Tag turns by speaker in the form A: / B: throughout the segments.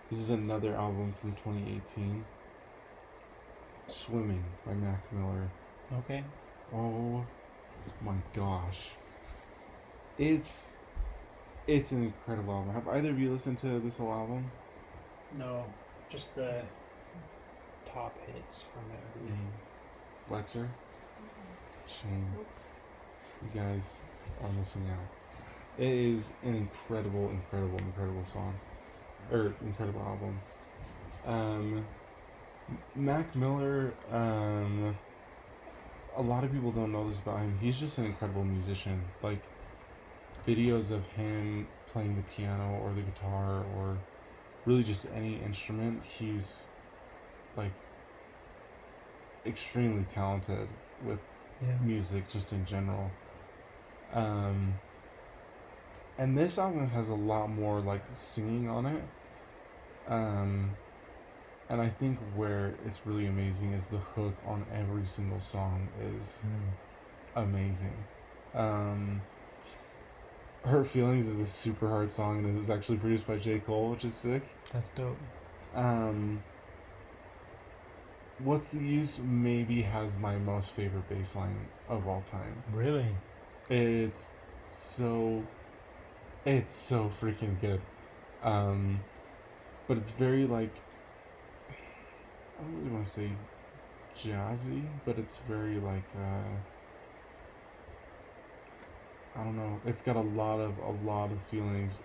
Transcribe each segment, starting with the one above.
A: This is another album from 2018. Swimming by Mac Miller.
B: Okay.
A: Oh my gosh. It's an incredible album. Have either of you listened to this whole album?
B: No, just the top hits from it.
A: Lexer? Shame. You guys are missing out. It is an incredible song. Or incredible album. Mac Miller, a lot of people don't know this about him. He's just an incredible musician. Like, videos of him playing the piano or the guitar or really just any instrument, he's like extremely talented with music just in general. And this album has a lot more like singing on it. And I think where it's really amazing is the hook on every single song is amazing. Hurt Feelings is a super hard song, and it was actually produced by J. Cole, which is sick.
B: That's dope.
A: What's the Use maybe has my most favorite bass line of all time.
B: Really?
A: It's so freaking good. But it's very like, I don't really want to say jazzy, but it's very like, I don't know. It's got a lot of feelings.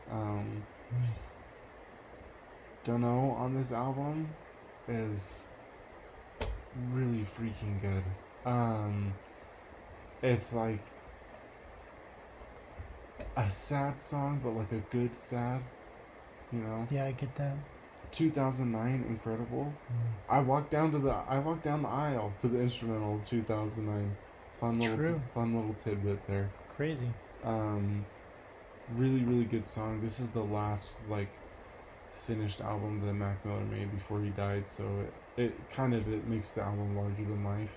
A: Don't Know on this album is really freaking good. It's like a sad song, but like a good sad, you know?
B: Yeah, I get that.
A: 2009, incredible. I walked down the aisle to the instrumental of 2009. Fun little tidbit there.
B: Crazy.
A: Really good song. This is the last like finished album that Mac Miller made before he died, so it makes the album larger than life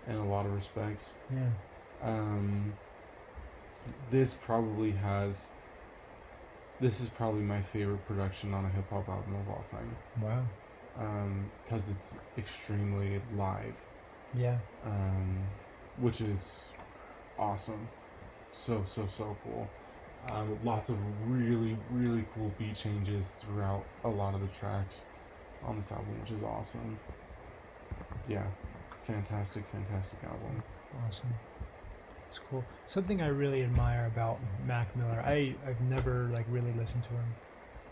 A: in a lot of respects.
B: Yeah.
A: This is probably my favorite production on a hip hop album of all time.
B: Wow.
A: Because it's extremely live.
B: Yeah.
A: Which is awesome. So cool. Lots of really cool beat changes throughout a lot of the tracks on this album, which is awesome. Yeah, fantastic album.
B: Awesome. It's cool. Something I really admire about Mac Miller, I've never like really listened to him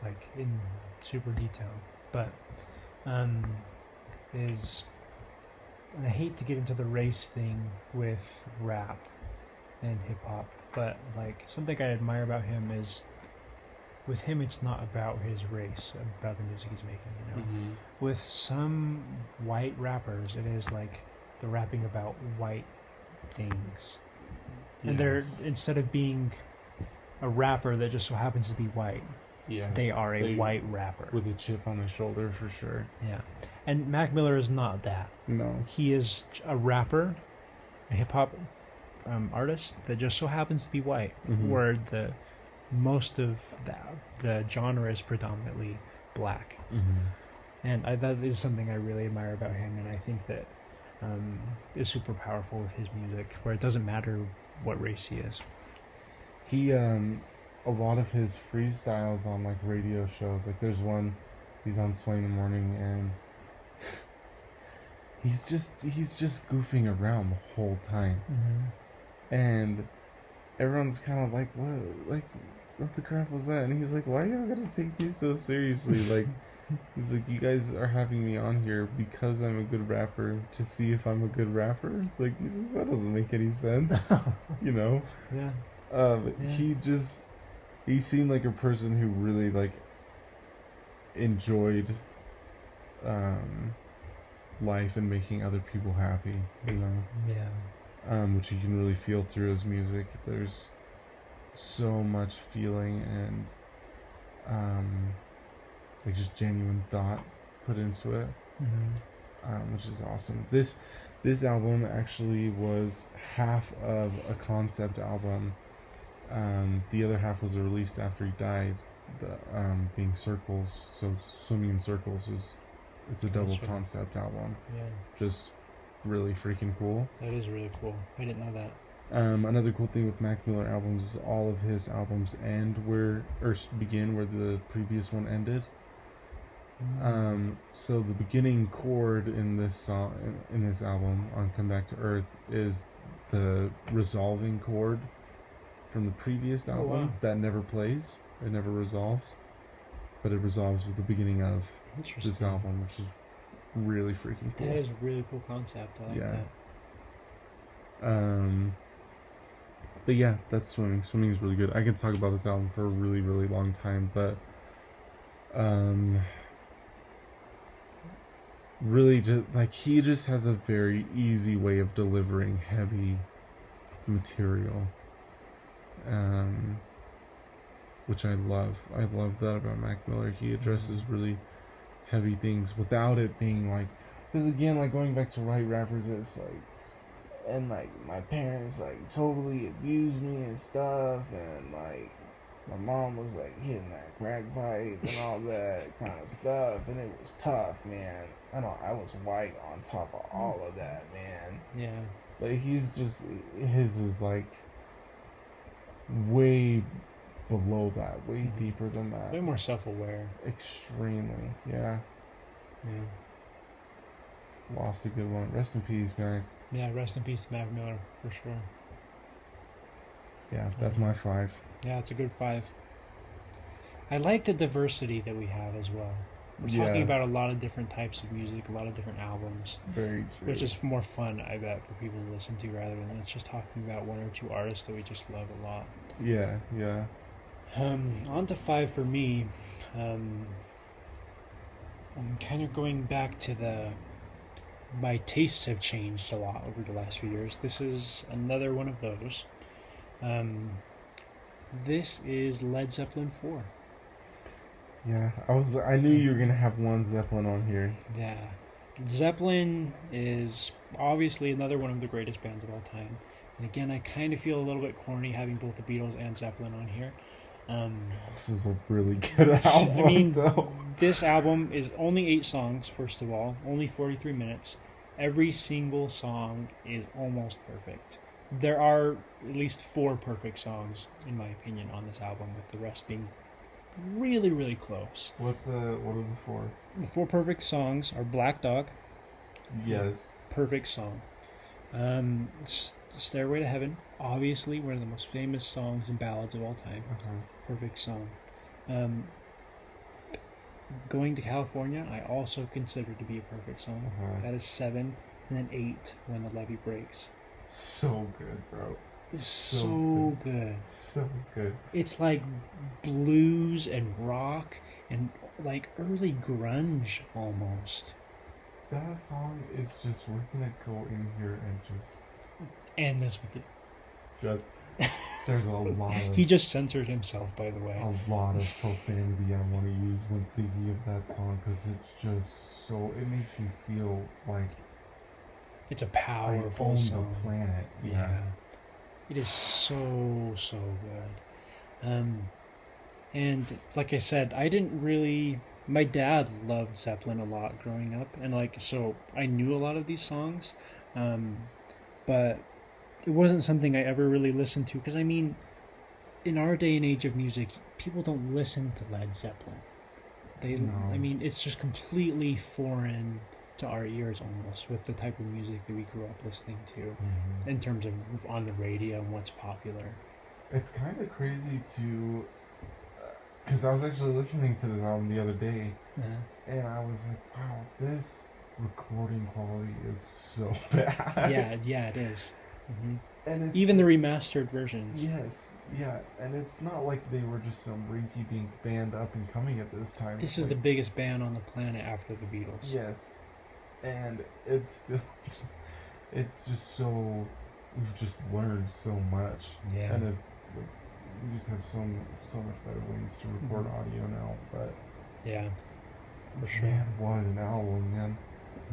B: like in super detail, but is, and I hate to get into the race thing with rap and hip hop, but like something I admire about him is with him it's not about his race, about the music he's making, you know. With some white rappers it is like they're rapping about white things. And they're, instead of being a rapper that just so happens to be white, they are a white rapper
A: with a chip on their shoulder for sure.
B: Yeah. And Mac Miller is not that.
A: No, he
B: is a rapper, a hip-hop artist that just so happens to be white, where the most of the genre is predominantly black. And that is something I really admire about him, and I think that is super powerful with his music, where it doesn't matter what race he is.
A: He a lot of his freestyles on like radio shows, like there's one he's on Sway in the Morning, and he's just goofing around the whole time. And everyone's kind of like, what the crap was that? And he's like, why y'all gotta take these so seriously? Like, he's like, you guys are having me on here because I'm a good rapper to see if I'm a good rapper? Like, he's like, that doesn't make any sense. You know?
B: Yeah.
A: He seemed like a person who really, like, enjoyed life and making other people happy, you know?
B: Yeah.
A: Which you can really feel through his music. There's so much feeling and like just genuine thought put into it, which is awesome. This album actually was half of a concept album The other half was released after he died. Being Circles, so Swimming in Circles it's a double
B: Gotcha.
A: concept album.
B: Yeah,
A: Just really freaking cool.
B: that is really cool. I didn't know that.
A: Another cool thing with Mac Miller albums is all of his albums begin where the previous one ended. So the beginning chord in this song, in this album on Come Back to Earth, is the resolving chord from the previous album.
B: Wow.
A: That never plays. It never resolves, but it resolves with the beginning of
B: Interesting.
A: this album, which is really freaking cool.
B: That is a really cool concept. I like that.
A: But yeah, that's Swimming. Swimming is really good. I could talk about this album for a really, really long time, but really just like he just has a very easy way of delivering heavy material. Which I love. I love that about Mac Miller. He addresses really heavy things without it being like, because again, like going back to white rappers, it's like, and like my parents like totally abused me and stuff, and like my mom was like hitting that crack pipe and all that kind of stuff, and it was tough, man. I was white on top of all of that, man.
B: Yeah.
A: But he's just, his is like way below that, way deeper than that.
B: Way more self-aware.
A: Extremely, yeah.
B: Yeah.
A: Lost a good one. Rest in peace, man.
B: Yeah, rest in peace to Mac Miller, for sure.
A: Yeah, that's my 5.
B: Yeah, it's a good 5. I like the diversity that we have as well. We're talking about a lot of different types of music, a lot of different albums.
A: Very true.
B: Which is more fun, I bet, for people to listen to rather than it's just talking about one or two artists that we just love a lot.
A: Yeah, yeah.
B: On to 5 for me. I'm kind of going back to my tastes have changed a lot over the last few years. This is another one of those. This is Led Zeppelin 4.
A: Yeah, I knew you were gonna have one Zeppelin on here.
B: Yeah. Zeppelin is obviously another one of the greatest bands of all time. And again, I kind of feel a little bit corny having both the Beatles and Zeppelin on here.
A: This is a really good album,
B: I mean,
A: though.
B: This album is only 8 songs, first of all, only 43 minutes. Every single song is almost perfect. There are at least 4 perfect songs, in my opinion, on this album, with the rest being really, really close.
A: What are the 4?
B: The 4 perfect songs are Black Dog.
A: Yes.
B: Perfect song. Stairway to Heaven, obviously one of the most famous songs and ballads of all time. Perfect song. Going to California, I also consider to be a perfect song. That is 7, and then 8, When the Levee Breaks.
A: So good, bro.
B: It's so good.
A: So good.
B: It's like blues and rock and like early grunge almost.
A: That song is just, we're gonna go in here and
B: And this with it.
A: There's a lot of...
B: He just censored himself, by the way.
A: A lot of profanity I want to use when thinking of that song, because it's just so... It makes me feel like...
B: It's a
A: I
B: powerful
A: own
B: song.
A: the planet. Yeah.
B: It is so, so good. And like I said, I didn't really... My dad loved Zeppelin a lot growing up, and so I knew a lot of these songs, but it wasn't something I ever really listened to, because I mean, in our day and age of music, people don't listen to Led Zeppelin. I mean, it's just completely foreign to our ears almost, with the type of music that we grew up listening to, in terms of on the radio and what's popular.
A: It's kind of crazy to... Because I was actually listening to this album the other day, and I was like, wow, this recording quality is so bad.
B: Yeah, it is.
A: And it's,
B: even the remastered versions.
A: Yes, yeah, and it's not like they were just some rinky-dink band up and coming at this time.
B: This is the biggest band on the planet after the Beatles.
A: Yes, and it's still it's just so, we've just learned so much.
B: Yeah.
A: And we just have so much better ways to record audio now, but...
B: Yeah, for sure.
A: Man, what an album, man.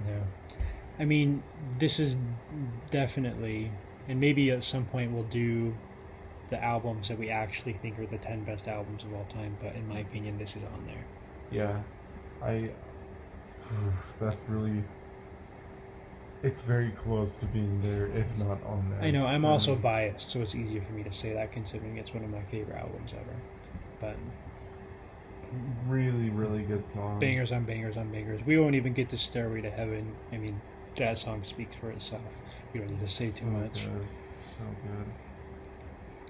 B: Yeah. I mean, this is definitely, and maybe at some point we'll do the albums that we actually think are the 10 best albums of all time, but in my opinion, this is on there.
A: Yeah, that's really. It's very close to being there, if not on there.
B: I know, I'm also biased, so it's easier for me to say that considering it's one of my favorite albums ever. But
A: really, really good song.
B: bangers on bangers on bangers. We won't even get to Stairway to Heaven. I mean, that song speaks for itself. We don't need to say too much.
A: Good. So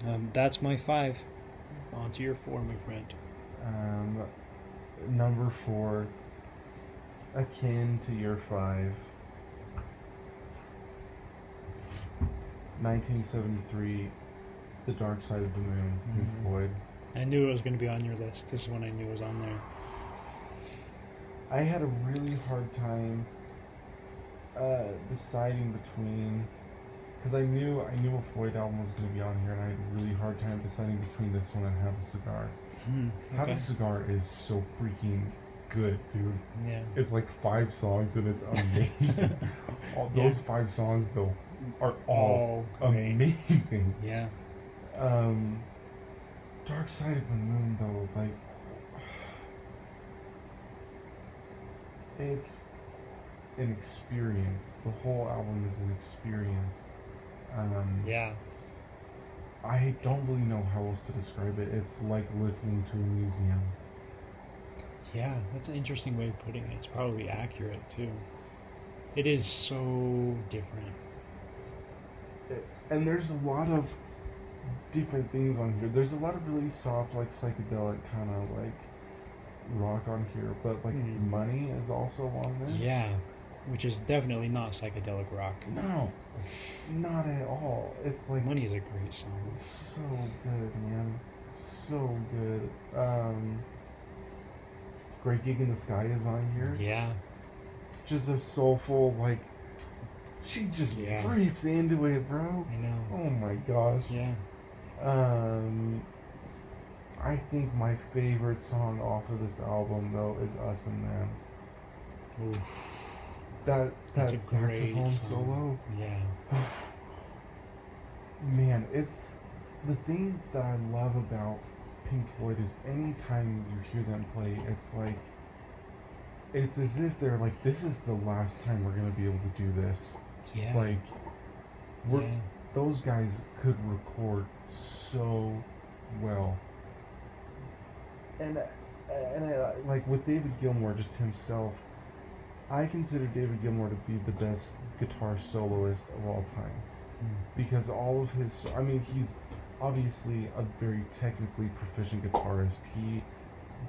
A: good.
B: That's my 5. On to your 4, my friend.
A: Number 4, akin to your 5. 1973, The Dark Side of the Moon, Pink Floyd.
B: I knew it was going to be on your list. This is one I knew was on there.
A: I had a really hard time deciding between, because I knew a Floyd album was going to be on here, and I had a really hard time deciding between this one and Have a Cigar. Have a Cigar is so freaking good, dude.
B: Yeah.
A: It's like 5 songs and it's amazing. Those 5 songs though are all amazing.
B: Yeah.
A: Dark Side of the Moon though, like, it's an experience. The whole album is an experience.
B: Yeah.
A: I don't really know how else to describe it. It's like listening to a museum.
B: Yeah, that's an interesting way of putting it. It's probably accurate too. It is so different.
A: And there's a lot of different things on here. There's a lot of really soft, like psychedelic kind of like rock on here, but like Money is also on this.
B: Yeah, which is definitely not psychedelic rock.
A: No, not at all. It's like
B: Money is a great song.
A: It's so good, man. So good. Great Gig in the Sky is on here.
B: Yeah.
A: Just a soulful, like, she just rips into it, bro.
B: I know.
A: Oh my gosh.
B: Yeah.
A: I think my favorite song off of this album though is Us and Them.
B: Oof.
A: That
B: song.
A: saxophone solo.
B: Yeah.
A: Man, it's the thing that I love about Pink Floyd is anytime you hear them play, it's like it's as if they're like, this is the last time we're gonna be able to do this.
B: Yeah.
A: Like those guys could record so well. And I, like with David Gilmour, just himself, I consider David Gilmour to be the best guitar soloist of all time. Because all of his, I mean, he's obviously a very technically proficient guitarist. He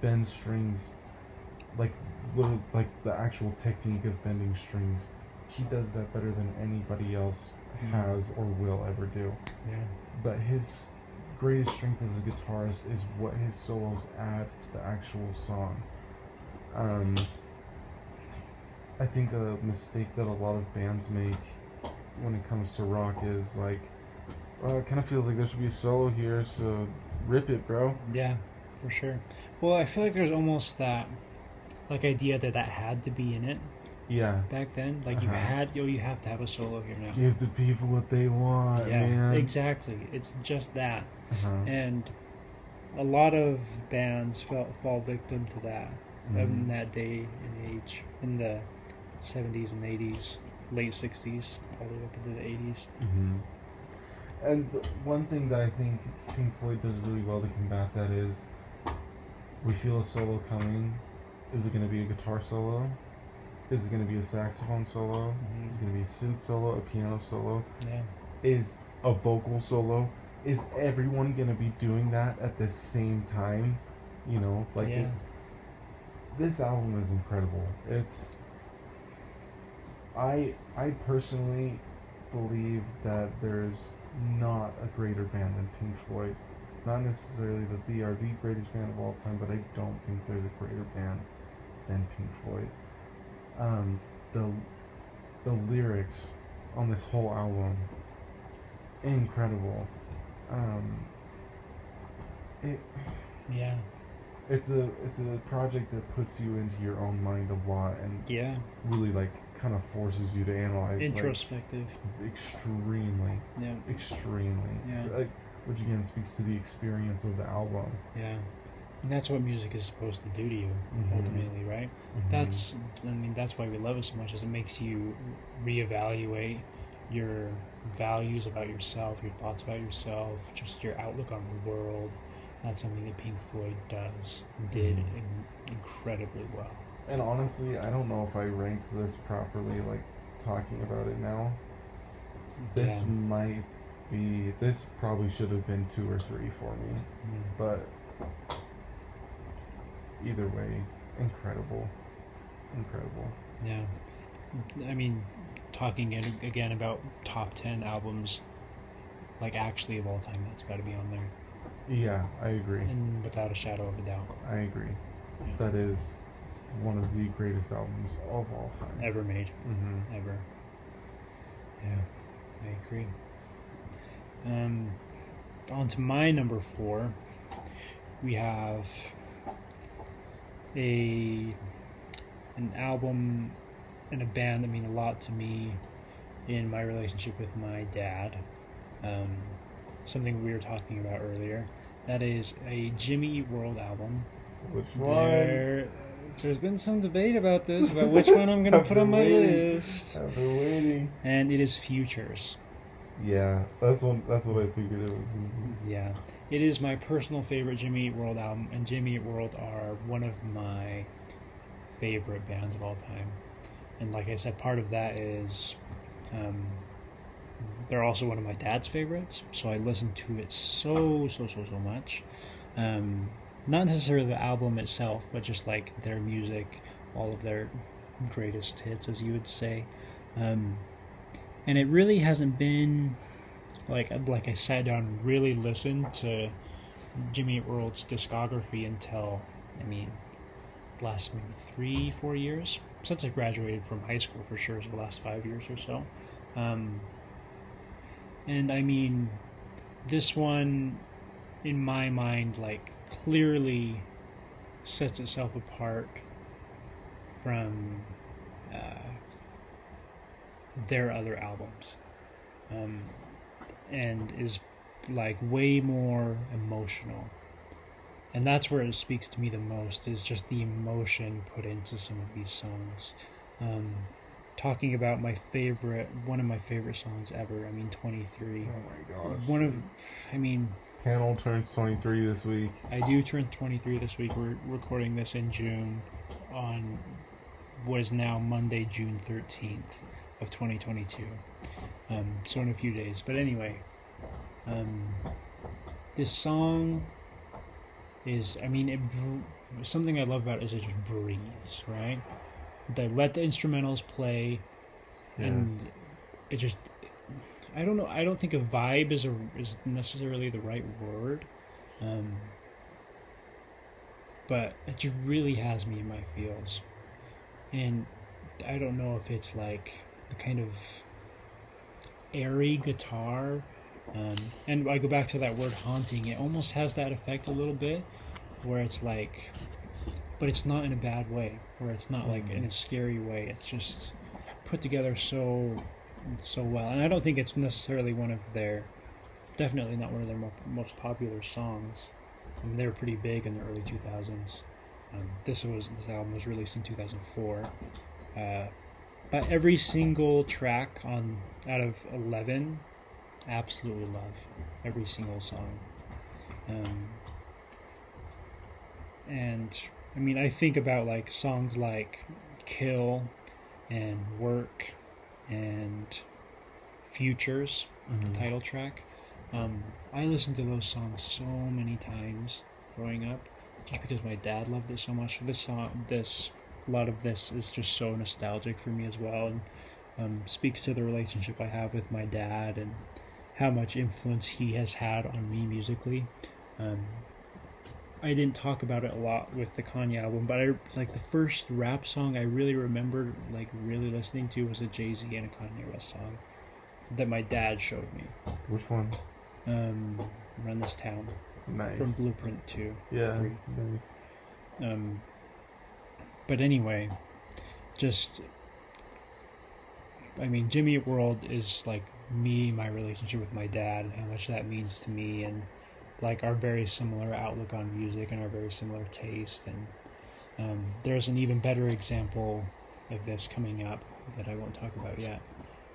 A: bends strings like the actual technique of bending strings. He does that better than anybody else has or will ever do.
B: Yeah.
A: But his greatest strength as a guitarist is what his solos add to the actual song. I think a mistake that a lot of bands make when it comes to rock is like, well, it kind of feels like there should be a solo here, so rip it, bro.
B: Yeah, for sure. Well, I feel like there's almost that like idea that had to be in it.
A: Yeah.
B: Back then, like you have to have a solo here now.
A: Give the people what they want, man.
B: Exactly. It's just that. And a lot of bands fall victim to that in that day and age, in the 70s and 80s, late 60s, probably up into the 80s.
A: And one thing that I think Pink Floyd does really well to combat that is, we feel a solo coming. Is it going to be a guitar solo? Is it going to be a saxophone solo? Is it going to be a synth solo, a piano solo?
B: Yeah.
A: Is a vocal solo? Is everyone going to be doing that at the same time? You know, like this album is incredible. It's, I personally believe that there's not a greater band than Pink Floyd. Not necessarily that they are the greatest band of all time, but I don't think there's a greater band than Pink Floyd. The lyrics on this whole album, incredible. It's a project that puts you into your own mind a lot and really like kind of forces you to analyze.
B: Introspective.
A: Like, extremely.
B: Yeah.
A: Extremely.
B: Yeah.
A: It's like which again speaks to the experience of the album.
B: Yeah. And that's what music is supposed to do to you, ultimately, right? That's why we love it so much, is it makes you reevaluate your values about yourself, your thoughts about yourself, just your outlook on the world. That's something that Pink Floyd did incredibly well.
A: And honestly, I don't know if I ranked this properly, like, talking about it now. This this probably should have been 2 or 3 for me. But either way, incredible.
B: Yeah. I mean, talking again about top 10 albums, like actually of all time, that's got to be on there.
A: Yeah, I agree.
B: And without a shadow of a doubt.
A: I agree.
B: Yeah.
A: That is one of the greatest albums of all time.
B: Ever made. Ever. Yeah, I agree. On to my number 4. We have an album and a band that mean a lot to me in my relationship with my dad. Something we were talking about earlier. That is a Jimmy Eat World album.
A: Which one?
B: There's been some debate about this, about which one I'm going to put on my list.
A: I've been waiting.
B: And it is Futures.
A: Yeah, that's what I figured it was.
B: Yeah. It is my personal favorite Jimmy Eat World album, and Jimmy Eat World are one of my favorite bands of all time. And like I said, part of that is they're also one of my dad's favorites, so I listen to it so much. Not necessarily the album itself, but just like their music, all of their greatest hits, as you would say. And it really hasn't been like I sat down and really listened to Jimmy Eat World's discography until, last maybe 3-4 years since I graduated from high school, for sure. So the last 5 years or so. And this one, in my mind, like, clearly sets itself apart from their other albums, and is like way more emotional. And that's where it speaks to me the most, is just the emotion put into some of these songs. Talking about one of my favorite songs ever, 23.
A: Oh my gosh. Cannell turns 23 this week.
B: I do turn 23 this week. We're recording this in June, on what is now Monday, June 13th of 2022. So in a few days. But anyway, this song is, something I love about it is it just breathes, right? They let the instrumentals play, and it just, I don't know, I don't think a vibe is necessarily the right word, but it just really has me in my feels. And I don't know if it's like the kind of airy guitar, and I go back to that word haunting. It almost has that effect a little bit, where it's like, but it's not in a bad way, where it's not like in a scary way. It's just put together so well. And I don't think it's necessarily definitely not one of their most popular songs. They were pretty big in the early 2000s. This album was released in 2004. But every single track out of 11, absolutely love every single song. And I think about like songs like Kill and Work and Futures, the title track. I listened to those songs so many times growing up, just because my dad loved it so much. A lot of this is just so nostalgic for me as well, and speaks to the relationship I have with my dad and how much influence he has had on me musically. I didn't talk about it a lot with the Kanye album, but the first rap song I really remembered really listening to was a Jay-Z and a Kanye West song that my dad showed me.
A: Which one?
B: Run This Town.
A: Nice.
B: From Blueprint 2.
A: Yeah,
B: 3.
A: nice.
B: But anyway, just, Jimmy Eat World is like me, my relationship with my dad, and how much that means to me, and like our very similar outlook on music and our very similar taste. And there's an even better example of this coming up that I won't talk about yet.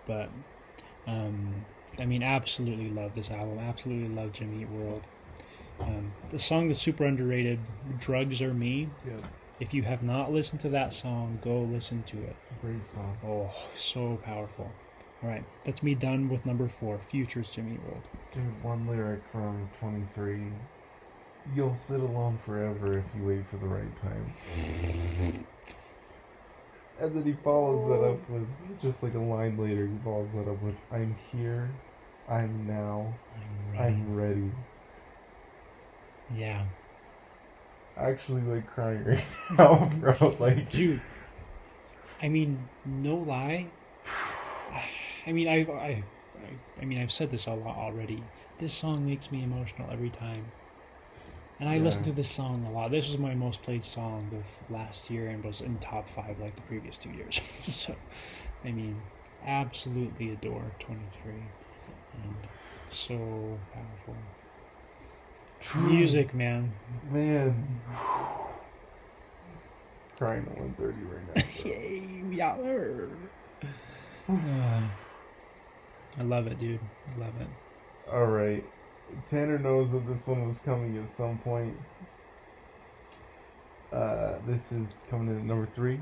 B: But I mean, absolutely love this album. Absolutely love Jimmy Eat World. The song that's super underrated, "Drugs Are Me."
A: Yeah.
B: If you have not listened to that song, go listen to it.
A: Great song.
B: Oh, so powerful. All right, that's me done with number 4, Future's Jimmy Eat World.
A: Dude, one lyric from 23. You'll sit alone forever if you wait for the right time. And then he follows that up with, just like a line later, he follows that up with, I'm here, I'm now, I'm ready.
B: Yeah.
A: I actually like crying right now, bro. Like,
B: dude, I mean, no lie. I mean, I've said this a lot already. This song makes me emotional every time. And I listen to this song a lot. This was my most played song of last year and was in top 5 like the previous 2 years. So, I mean, absolutely adore 23. And so powerful. Music, man.
A: Man. Crying at 1:30 right now.
B: Yay, I love it, dude. I love it.
A: Alright. Tanner knows that this one was coming at some point. This is coming in at number 3.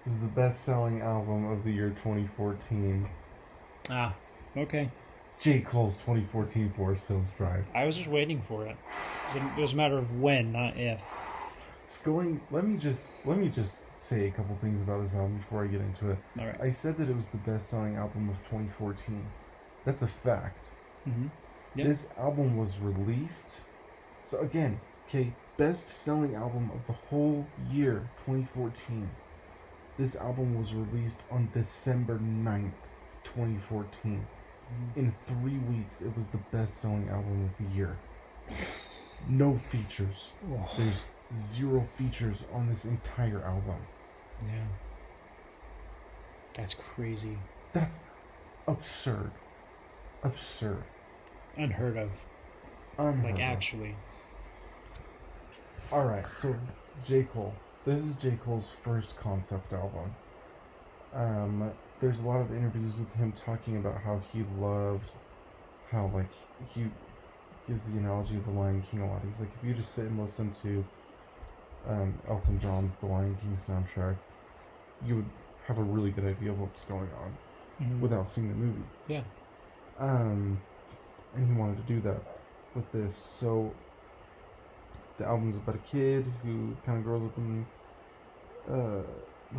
A: This is the best-selling album of the year 2014.
B: Ah, okay.
A: J. Cole's 2014 Forest Hills Drive.
B: I was just waiting for it. It was a matter of when, not if.
A: It's going. Let me just say a couple things about this album before I get into it.
B: All right.
A: I said that it was the best-selling album of 2014. That's a fact.
B: Mm-hmm. Yep.
A: This album was released. So again, okay, best-selling album of the whole year 2014. This album was released on December 9th, 2014. In 3 weeks, it was the best-selling album of the year. No features.
B: Oh.
A: There's 0 features on this entire album.
B: Yeah. That's crazy.
A: That's absurd. Absurd.
B: Unheard of. Like, actually.
A: Alright, so J. Cole. This is J. Cole's first concept album. There's a lot of interviews with him talking about how he loved, how, like, he gives the analogy of The Lion King a lot. He's like, if you just sit and listen to Elton John's The Lion King soundtrack, you would have a really good idea of what's going on without seeing the movie.
B: Yeah.
A: And he wanted to do that with this. So the album's about a kid who kind of grows up in the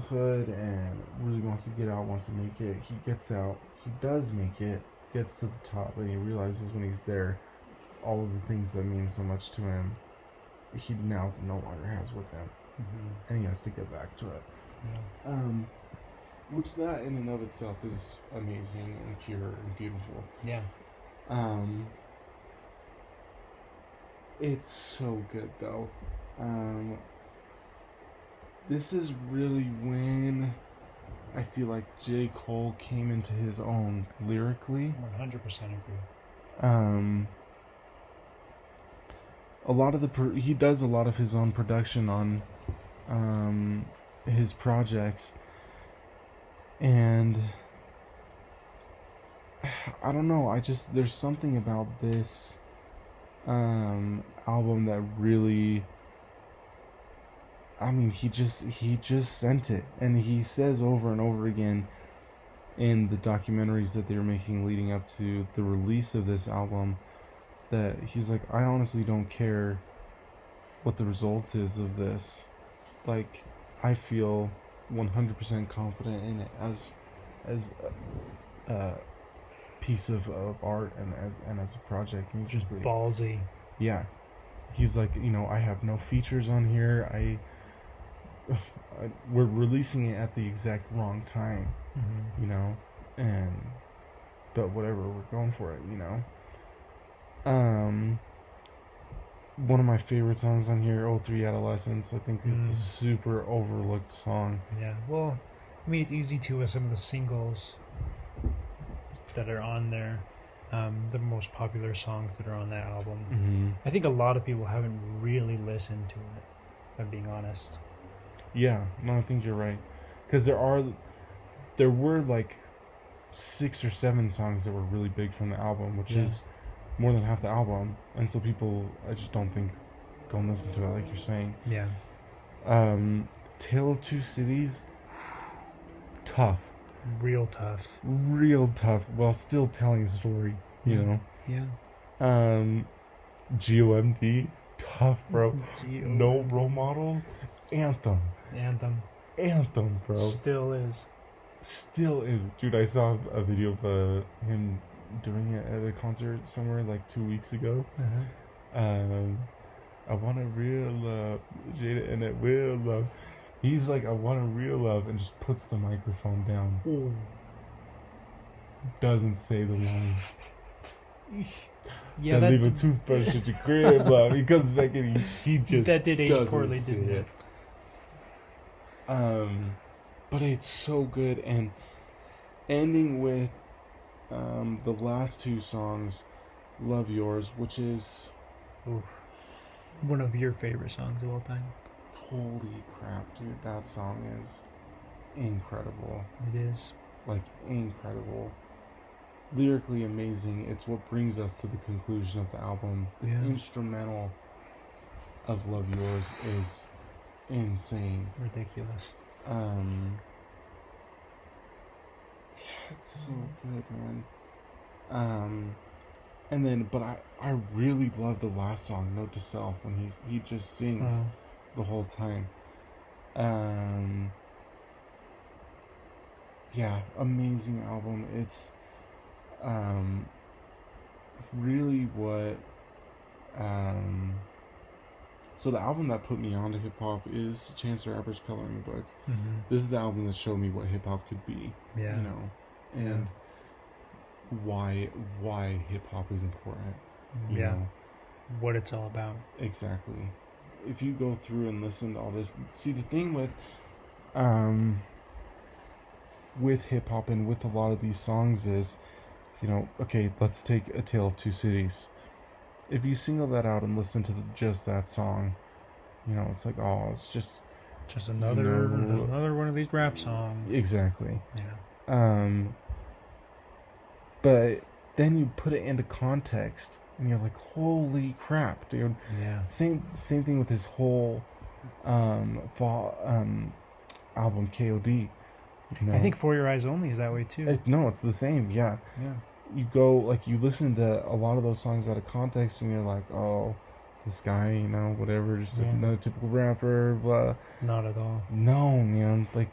A: hood and really wants to get out, wants to make it. He gets out, he does make it, gets to the top, and he realizes when he's there all of the things that mean so much to him he now no longer has with him. And he has to get back to it. Which that in and of itself is amazing and pure and beautiful.
B: Yeah.
A: It's so good though. This is really when I feel like J. Cole came into his own lyrically.
B: 100% agree.
A: A lot of he does a lot of his own production on his projects, and I don't know, there's something about this album that really, I mean, he just sent it, and he says over and over again in the documentaries that they were making leading up to the release of this album that he's like, I honestly don't care what the result is of this. Like, I feel 100% confident in it as a piece of art and as a project. And
B: just ballsy.
A: Yeah. He's like, I have no features on here. We're releasing it at the exact wrong time, but whatever, we're going for it, One of my favorite songs on here, "03 Adolescence." I think it's a super overlooked song.
B: Yeah, well, I mean, it's easy to with some of the singles that are on there, the most popular songs that are on that album.
A: Mm-hmm.
B: I think a lot of people haven't really listened to it, if I'm being honest.
A: Yeah, no, I think you're right. Because there were like 6 or 7 songs that were really big from the album, which is more than half the album. And so people, I just don't think, go and listen to it like you're saying.
B: Yeah.
A: Tale of Two Cities, tough.
B: Real tough.
A: Real tough, while still telling a story, you know?
B: Yeah.
A: GOMD, tough, bro.
B: G-O-M-D.
A: No Role Models, anthem, bro.
B: Still is.
A: Dude, I saw a video of him doing it at a concert somewhere like 2 weeks ago. I want a real love, Jada, and it will love. He's like, I want a real love, and just puts the microphone down.
B: Ooh.
A: Doesn't say the line.
B: Yeah,
A: then leave a toothbrush at your crib, love. He comes back and he just
B: that did age
A: doesn't
B: poorly,
A: say
B: didn't
A: it. But it's so good, and ending with the last 2 songs, Love Yours, which is
B: one of your favorite songs of all time.
A: Holy crap, dude, that song is incredible.
B: It is.
A: Like, incredible. Lyrically amazing. It's what brings us to the conclusion of the album. The instrumental of Love Yours is insane.
B: Ridiculous.
A: Yeah, it's so good, man. And then, but I really love the last song, Note to Self, when he just sings the whole time. Yeah, amazing album. It's really what so the album that put me onto hip hop is Chance the Rapper's Coloring Book. This is the album that showed me what hip hop could be.
B: Yeah.
A: You know, and why hip hop is important. You know?
B: What it's all about.
A: Exactly. If you go through and listen to all this, see, the thing with hip hop and with a lot of these songs is, you know, okay, let's take A Tale of Two Cities. If you single that out and listen to just that song, you know, it's like, oh, it's just
B: another one of these rap songs.
A: Exactly.
B: Yeah.
A: But then you put it into context, and you're like, holy crap, dude.
B: Yeah.
A: Same thing with his whole fall album KOD. You know?
B: I think For Your Eyes Only is that way too.
A: No, it's the same. Yeah. You go, like, you listen to a lot of those songs out of context, and you're like, oh, this guy, you know, whatever, just another typical rapper, blah.
B: Not at all.
A: No, man, like,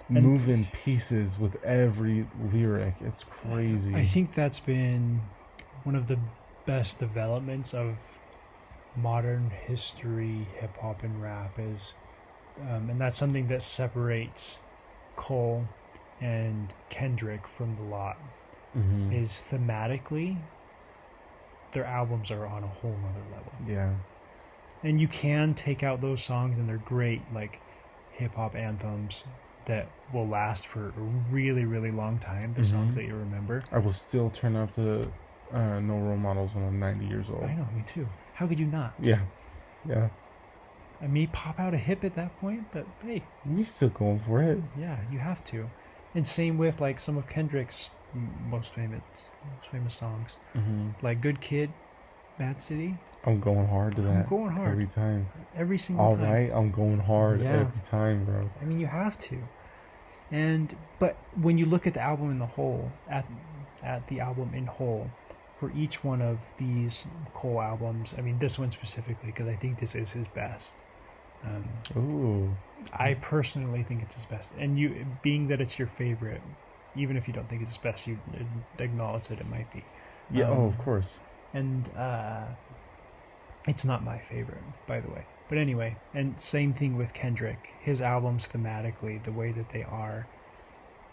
A: moving pieces with every lyric. It's crazy.
B: I think that's been one of the best developments of modern history, hip hop and rap is, and that's something that separates Cole and Kendrick from the lot. Is thematically their albums are on a whole nother level.
A: Yeah.
B: And you can take out those songs and they're great, like hip hop anthems that will last for a really, really long time. The songs that you remember.
A: I will still turn up to No Role Models when I'm 90 years old.
B: I know, me too. How could you not?
A: Yeah.
B: I may pop out a hip at that point, but hey,
A: we still going for it.
B: Yeah, you have to. And same with like some of Kendrick's most famous songs, like Good Kid, Mad City.
A: I'm going hard to that.
B: I'm going hard
A: every time.
B: Every single time.
A: All right, I'm going hard every time, bro.
B: I mean, you have to. But when you look at the album in the whole, at the album in whole, for each one of these Cole albums, I mean this one specifically because I think this is his best. I personally think it's his best, and you, being that it's your favorite, even if you don't think it's his best, you acknowledge that it might be.
A: Yeah. Of course.
B: And it's not my favorite, by the way. But anyway, and same thing with Kendrick. His albums thematically, the way that they are,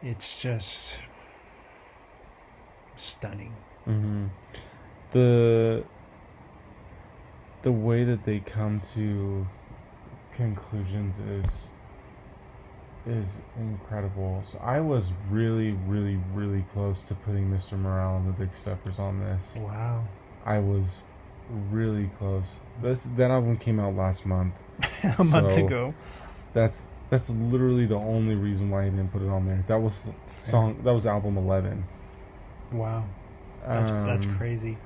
B: it's just stunning.
A: The way that they come to conclusions is is incredible. So I was really, really, really close to putting Mr. Morale and the Big Steppers on this.
B: Wow.
A: I was really close. That album came out last month.
B: A month ago.
A: That's literally the only reason why I didn't put it on there. That was That was album 11.
B: Wow. That's crazy.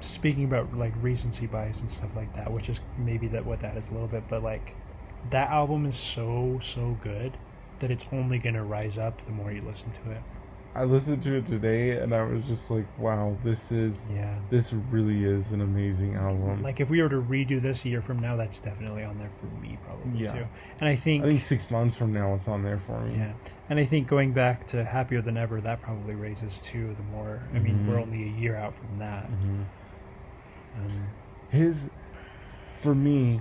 B: Speaking about like recency bias and stuff like that, which is maybe what that is a little bit, but like that album is so good that it's only gonna rise up the more you listen to it.
A: I listened to it today and I was just like, wow, this really is an amazing album.
B: Like if we were to redo this a year from now, that's definitely on there for me probably too. And I think
A: 6 months from now it's on there for me.
B: Yeah. And I think going back to Happier Than Ever, that probably raises too the more. I mean, we're only a year out from that.
A: For me,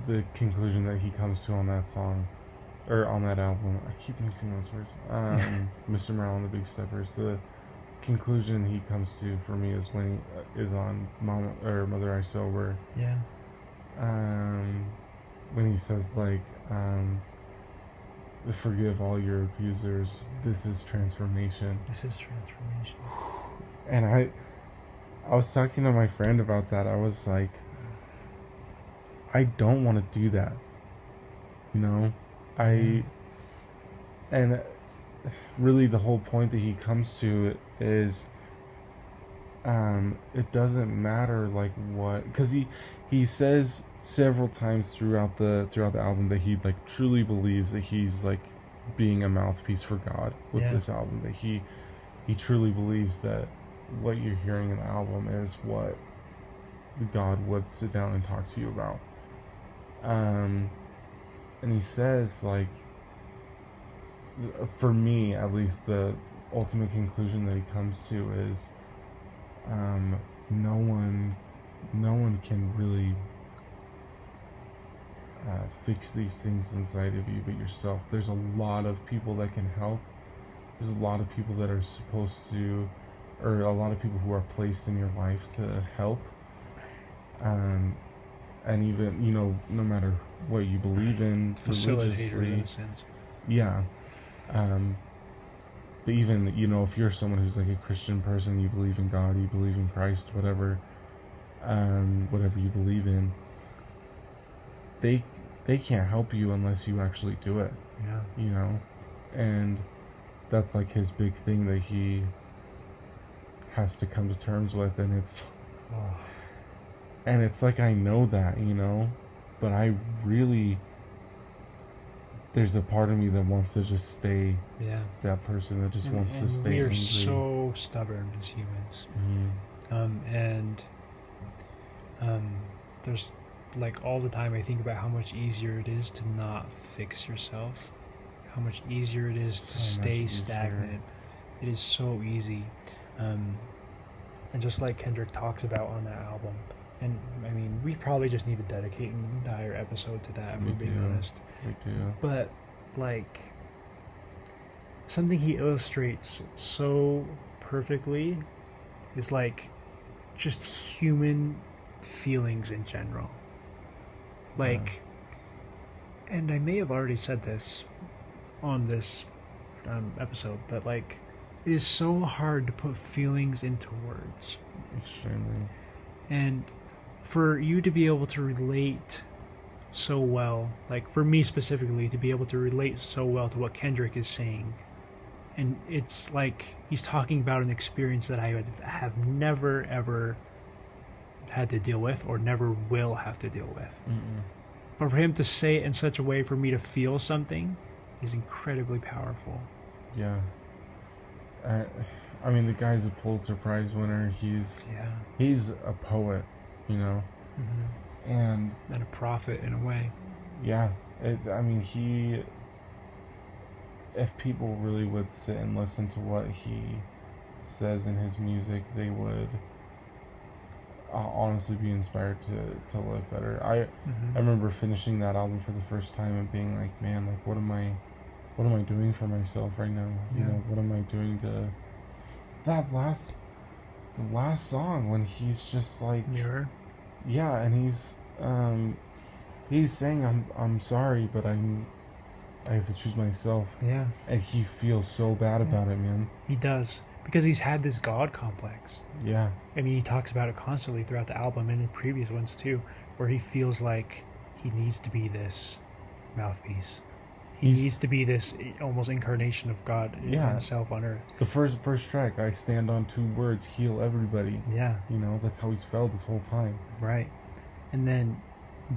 A: the conclusion that he comes to on that song, or on that album, I keep mixing those words. Mr. Morale and the Big Steppers. The conclusion he comes to for me is when he is on Mother I Sober.
B: Yeah.
A: When he says like, forgive all your abusers. This is transformation.
B: This is transformation.
A: And I was talking to my friend about that. I was like, I don't want to do that. You know? And really the whole point that he comes to is, it doesn't matter like what, because he says several times throughout the album that he like truly believes that he's like being a mouthpiece for God with this album, that he truly believes that what you're hearing in the album is what God would sit down and talk to you about. And he says, like, for me at least, the ultimate conclusion that he comes to is, no one can really fix these things inside of you but yourself. There's a lot of people that can help. There's a lot of people that are supposed to, or a lot of people who are placed in your life to help. And even, you know, no matter what you believe in religiously,
B: in a sense.
A: Yeah. But even, you know, if you're someone who's like a Christian person, you believe in God, you believe in Christ, whatever you believe in, they can't help you unless you actually do it.
B: Yeah.
A: You know? And that's like his big thing that he has to come to terms with, and it's like, I know that, you know, but I really, there's a part of me that wants to just stay that person, that just wants to stay angry.
B: We are so stubborn as humans. There's like all the time I think about how much easier it is to not fix yourself, how much easier it is to stay stagnant. It is so easy. And just like Kendrick talks about on that album, and I mean, we probably just need to dedicate an entire episode to that, if we're being honest.
A: We do.
B: But like, something he illustrates so perfectly is like just human feelings in general. Like, and I may have already said this on this episode, but like, it is so hard to put feelings into words.
A: Extremely.
B: And for you to be able to relate so well, like for me specifically, to be able to relate so well to what Kendrick is saying, and it's like he's talking about an experience that I have never ever had to deal with, or never will have to deal with. But for him to say it in such a way for me to feel something is incredibly powerful.
A: Yeah. I mean, the guy's a Pulitzer Prize winner. He's a poet, you know, and
B: a prophet in a way.
A: Yeah, if people really would sit and listen to what he says in his music, they would honestly be inspired to live better. I remember finishing that album for the first time and being like, man, like what am I doing for myself right now? You know, what am I doing to the last song when he's just like
B: Mirror?
A: Yeah, and he's he's saying I'm sorry, but I have to choose myself.
B: Yeah.
A: And he feels so bad about it, man.
B: He does. Because he's had this God complex.
A: Yeah.
B: I mean, he talks about it constantly throughout the album and in previous ones too, where he feels like he needs to be this mouthpiece. He needs to be this almost incarnation of God himself on earth.
A: The first track, I stand on 2 words, heal everybody.
B: Yeah.
A: You know, that's how he's felt this whole time.
B: Right. And then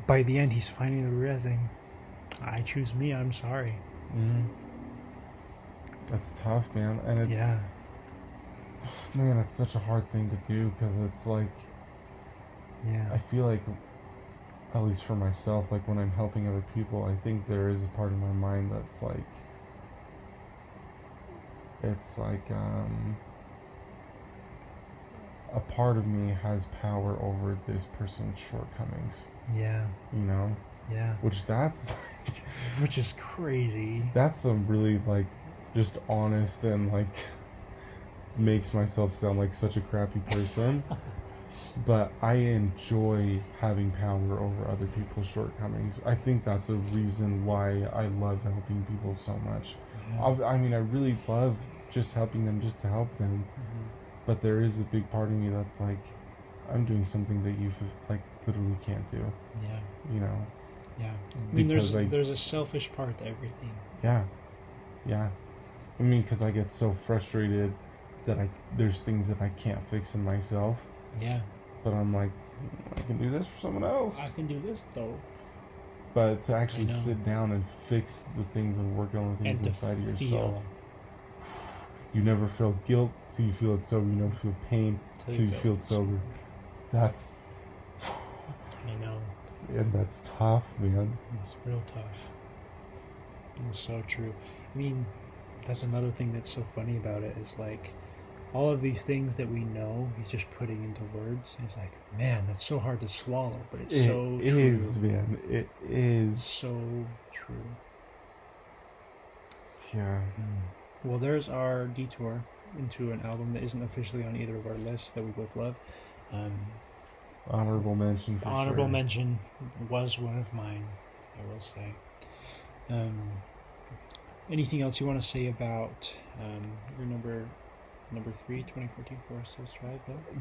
B: by the end, he's finally realizing, I choose me, I'm sorry.
A: Mm-hmm. That's tough, man. And it's...
B: Yeah.
A: Man, it's such a hard thing to do, because it's like...
B: Yeah.
A: I feel like, at least for myself, like when I'm helping other people, I think there is a part of my mind that's like... It's like, a part of me has power over this person's shortcomings.
B: Yeah.
A: You know?
B: Yeah.
A: Which that's like...
B: Which is crazy.
A: That's some really, like, just honest and, like, makes myself sound like such a crappy person. But I enjoy having power over other people's shortcomings. I think that's a reason why I love helping people so much.
B: Yeah.
A: I mean, I really love just helping them just to help them.
B: Mm-hmm.
A: But there is a big part of me that's like, I'm doing something that you, like, literally can't do.
B: Yeah.
A: You know?
B: Yeah. I mean,
A: Because
B: there's a selfish part to everything.
A: Yeah. Yeah. I mean, because I get so frustrated that there's things that I can't fix in myself.
B: Yeah.
A: But I'm like, I can do this for someone else.
B: I can do this, though.
A: But to actually sit down and fix the things and work on the things
B: and
A: inside of yourself.
B: Feel.
A: You never feel guilt till you feel it sober. You never feel pain till you feel it sober. That's...
B: I know.
A: And that's tough, man.
B: It's real tough. It's so true. I mean, that's another thing that's so funny about it is like all of these things that we know he's just putting into words. And it's like, man, that's so hard to swallow, but it's so true. It is,
A: man. It is.
B: So true.
A: Yeah.
B: Well, there's our detour into an album that isn't officially on either of our lists that we both love.
A: Honorable mention for
B: Honorable
A: sure.
B: mention was one of mine, I will say. Anything else you want to say about your number 3, 2014 Forest Hills Drive?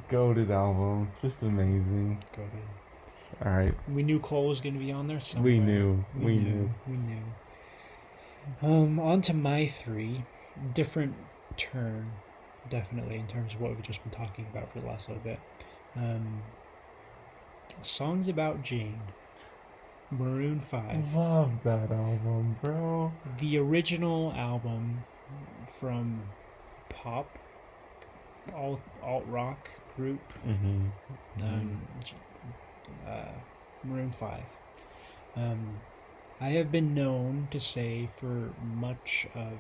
A: Goated album. Just amazing.
B: Goated.
A: Alright.
B: We knew Cole was going to be on there somewhere.
A: We knew.
B: On to my 3. Different turn, definitely, in terms of what we've just been talking about for the last little bit. Songs About Jane. Maroon 5.
A: Love that album, bro.
B: The original album from pop, alt-rock group. Maroon 5. I have been known to say for much of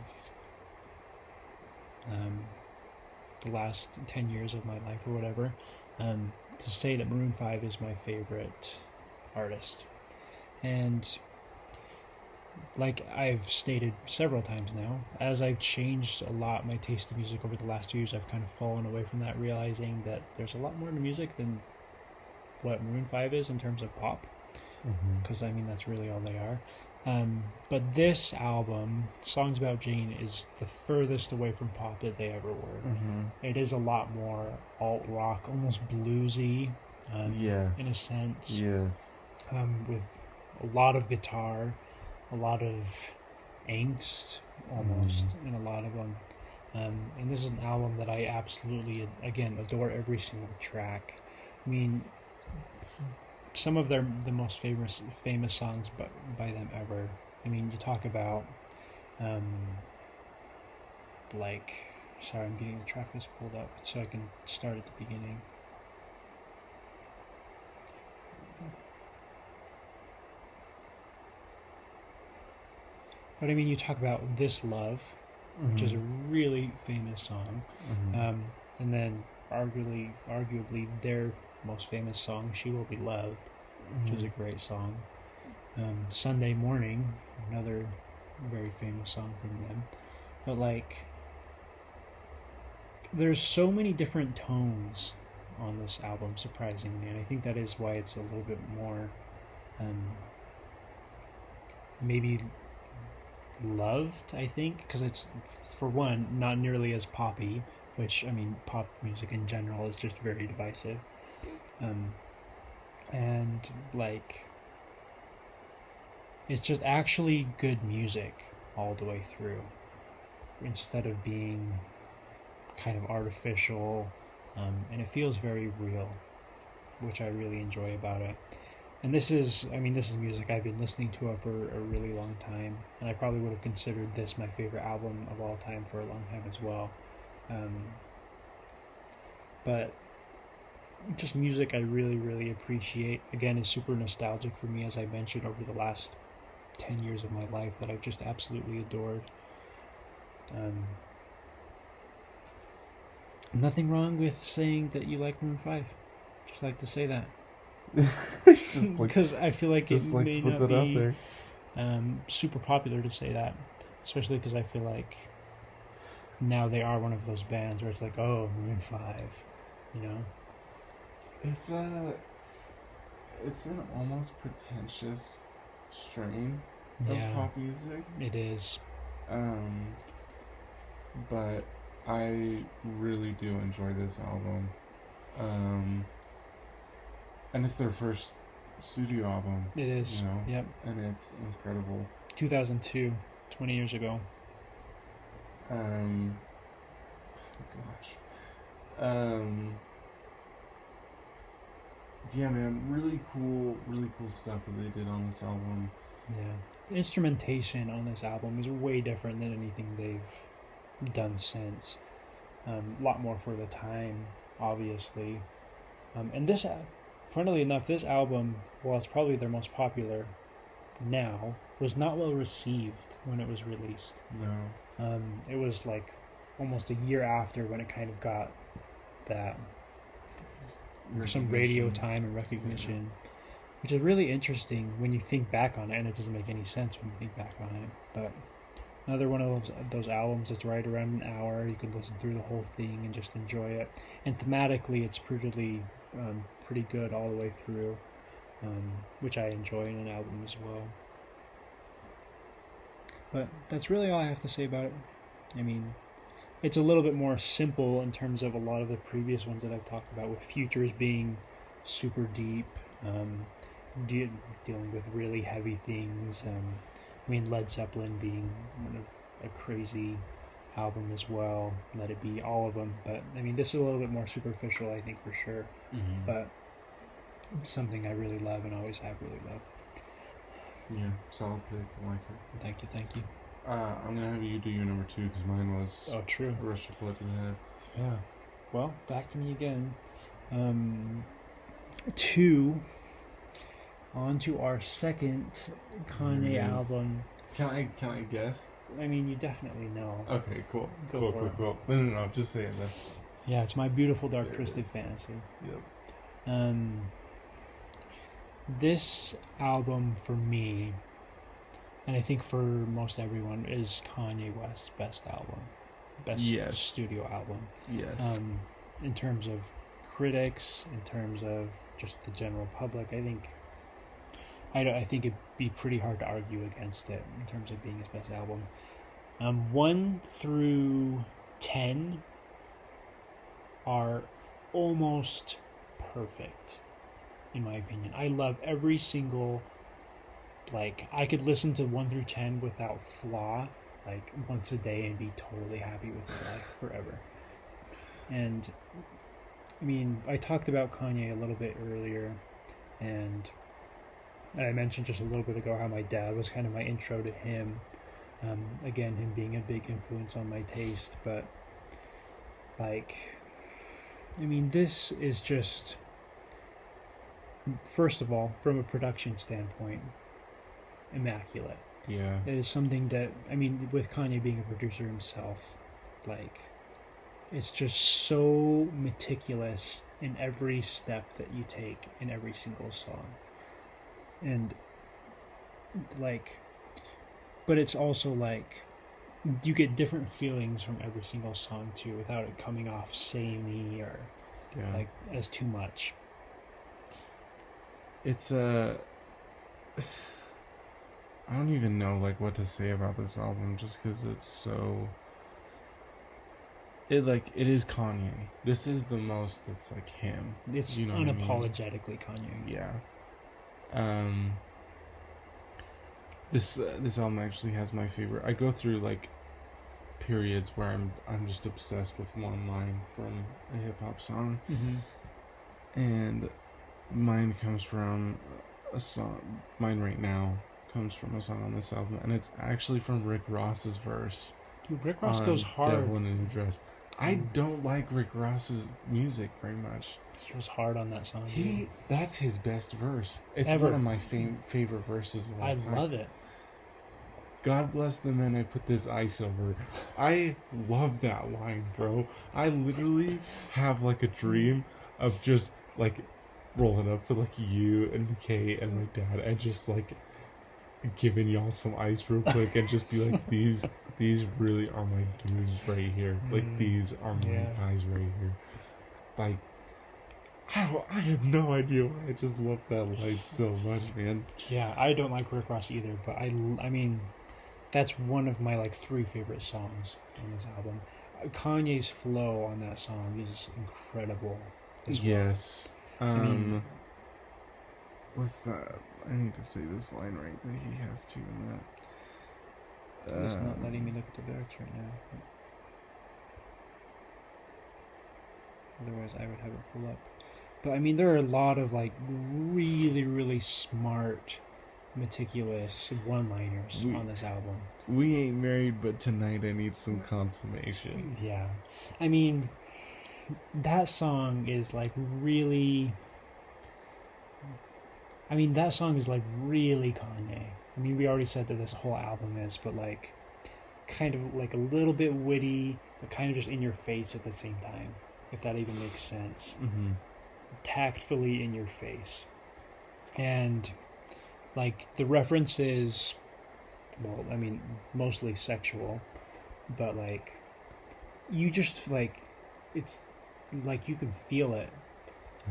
B: the last 10 years of my life or whatever, to say that Maroon 5 is my favorite artist. And like I've stated several times now, as I've changed a lot my taste in music over the last 2 years, I've kind of fallen away from that, realizing that there's a lot more to music than what Maroon 5 is in terms of pop, because I mean that's really all they are. But this album, Songs About Jane, is the furthest away from pop that they ever were. It is a lot more alt-rock, almost bluesy, in a sense.
A: Yes.
B: With a lot of guitar, a lot of angst, almost, in a lot of them. And this is an album that I absolutely, again, adore every single track. I mean, some of the most famous songs by them ever. I mean, you talk about, sorry, I'm getting the track list pulled up so I can start at the beginning. But I mean, you talk about This Love, which is a really famous song, and then arguably their most famous song, She Will Be Loved, which is a great song. Sunday Morning, another very famous song from them. But like, there's so many different tones on this album, surprisingly, and I think that is why it's a little bit more maybe loved, I think, because it's, for one, not nearly as poppy, which, I mean, pop music in general is just very divisive. And, like, it's just actually good music all the way through, instead of being kind of artificial, and it feels very real, which I really enjoy about it. And this is music I've been listening to for a really long time, and I probably would have considered this my favorite album of all time for a long time as well. But just music I really, really appreciate. Again, is super nostalgic for me, as I mentioned, over the last 10 years of my life that I've just absolutely adored. Nothing wrong with saying that you like Maroon 5. Just like to say that. Because I feel like it may not be super popular to say that, especially because I feel like now they are one of those bands where it's like, oh, Maroon 5, you know?
A: It's an almost pretentious strain of pop music.
B: It is.
A: But I really do enjoy this album. And it's their first studio album.
B: It is.
A: You know?
B: Yep.
A: And it's incredible.
B: 2002, 20 years ago.
A: Oh gosh. Yeah, man, really cool stuff that they did on this album.
B: Yeah. The instrumentation on this album is way different than anything they've done since. A lot more for the time, obviously. And this, funnily enough, this album, while it's probably their most popular now, was not well received when it was released.
A: No.
B: It was like almost a year after when it kind of got that some radio time and recognition, which is really interesting when you think back on it, and it doesn't make any sense when you think back on it. But another one of those albums that's right around an hour. You can listen through the whole thing and just enjoy it. And thematically, it's pretty good all the way through, which I enjoy in an album as well. But that's really all I have to say about it. I mean, it's a little bit more simple in terms of a lot of the previous ones that I've talked about, with Futures being super deep, dealing with really heavy things. I mean, Led Zeppelin being one of a crazy album as well. Let It Be, all of them. But I mean, this is a little bit more superficial, I think, for sure.
A: Mm-hmm.
B: But it's something I really love and always have really loved.
A: Yeah, solid pick. I like it.
B: Thank you.
A: I'm gonna have you do your number 2 because mine was
B: true.
A: Rush Your Blood to the Head.
B: Yeah. Well, back to me again. 2. On to our second Kanye album.
A: Can I guess?
B: I mean, you definitely know.
A: Okay, cool.
B: Go for it.
A: Cool. No, just say it then.
B: Yeah, it's My Beautiful Dark Twisted Fantasy.
A: Yep.
B: This album for me, and I think for most everyone, is Kanye West's best album. Best studio album.
A: Yes.
B: In terms of critics, in terms of just the general public, I think it'd be pretty hard to argue against it in terms of being his best album. 1 through 10 are almost perfect, in my opinion. I love every single, I could listen to 1 through 10 without flaw, once a day, and be totally happy with my life forever. And I mean, I talked about Kanye a little bit earlier, and I mentioned just a little bit ago how my dad was kind of my intro to him. Again, him being a big influence on my taste, but this is just, first of all, from a production standpoint, immaculate.
A: Yeah.
B: It is something that, with Kanye being a producer himself, it's just so meticulous in every step that you take in every single song. And, but it's also, you get different feelings from every single song, too, without it coming off samey or, as too much.
A: It's I don't even know like what to say about this album, just because it's so. It is Kanye. This is the most that's like him.
B: It's
A: you know what I mean?
B: unapologetically Kanye.
A: Yeah. This album actually has my favorite. I go through like periods where I'm just obsessed with one line from a hip hop song, and mine comes from a song. Mine right now comes from a song on this album, and it's actually from Rick Ross's verse.
B: Dude, Rick Ross goes hard.
A: Devil in a New Dress. I don't like Rick Ross's music very much.
B: He goes hard on that song.
A: That's his best verse. It's
B: Ever.
A: one of my favorite verses of all time.
B: I love it.
A: God bless the men I put this ice over. I love that line, bro. I literally have like a dream of just like rolling up to like you and Kay and my dad and just like giving y'all some ice real quick and just be like, these really are my dudes right here. Like these are my guys right here. Like I have no idea why I just love that line so much, man.
B: Yeah, I don't like Rick Ross either, but I mean, that's one of my like 3 favorite songs on this album. Kanye's flow on that song is incredible as well.
A: Yes. What's that? I need to say this line right that he has too in that.
B: It's not letting me look at the lyrics right now. Otherwise, I would have it pull up. But I mean, there are a lot of like really, really smart, meticulous one-liners on this album.
A: We ain't married, but tonight I need some consummation.
B: Yeah. I mean, that song is like really... I mean, that song is like really Kanye. I mean, we already said that this whole album is, but like kind of like a little bit witty, but kind of just in your face at the same time, if that even makes sense. Tactfully in your face. And like the references, well, I mean, mostly sexual, but like you just like, it's like you can feel it.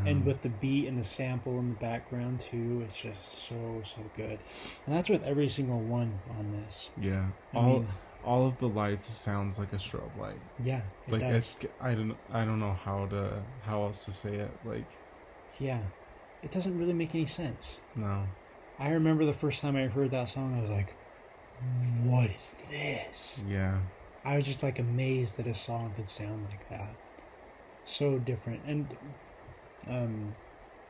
B: And with the beat and the sample in the background too, it's just so good. And that's with every single one on this.
A: Yeah. All of the lights sounds like a strobe light.
B: Yeah, it
A: like
B: does.
A: I don't know how else to say it. Like,
B: yeah, it doesn't really make any sense.
A: No.
B: I remember the first time I heard that song, I was like, "What is this?"
A: Yeah.
B: I was just like amazed that a song could sound like that. So different, and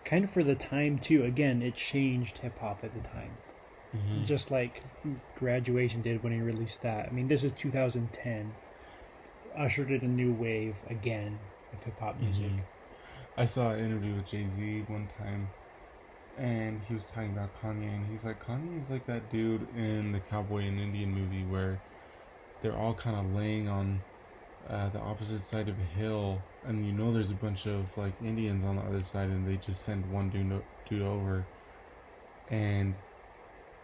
B: kind of for the time too. Again, it changed hip hop at the time. Just like Graduation did when he released that. I mean, this is 2010. Ushered in a new wave again of hip hop music.
A: I saw an interview with Jay-Z one time, and he was talking about Kanye, and he's like, Kanye's like that dude in the Cowboy and Indian movie where they're all kind of laying on the opposite side of a hill, and you know there's a bunch of like Indians on the other side, and they just send one dude over, and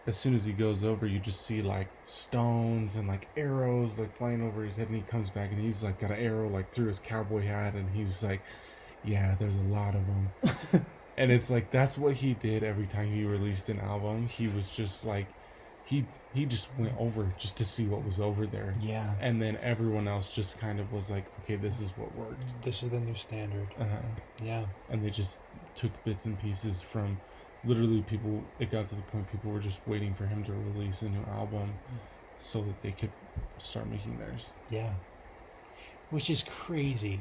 A: as soon as he goes over, you just see like stones and like arrows like flying over his head, and he comes back and he's like got an arrow like through his cowboy hat, and he's like, yeah, there's a lot of them. And it's like that's what he did every time he released an album. He was just like he just went over just to see what was over there.
B: Yeah.
A: And then everyone else just kind of was like, okay, this is what worked.
B: This is the new standard. Yeah.
A: And they just took bits and pieces from literally people. It got to the point people were just waiting for him to release a new album so that they could start making theirs.
B: Yeah. Which is crazy.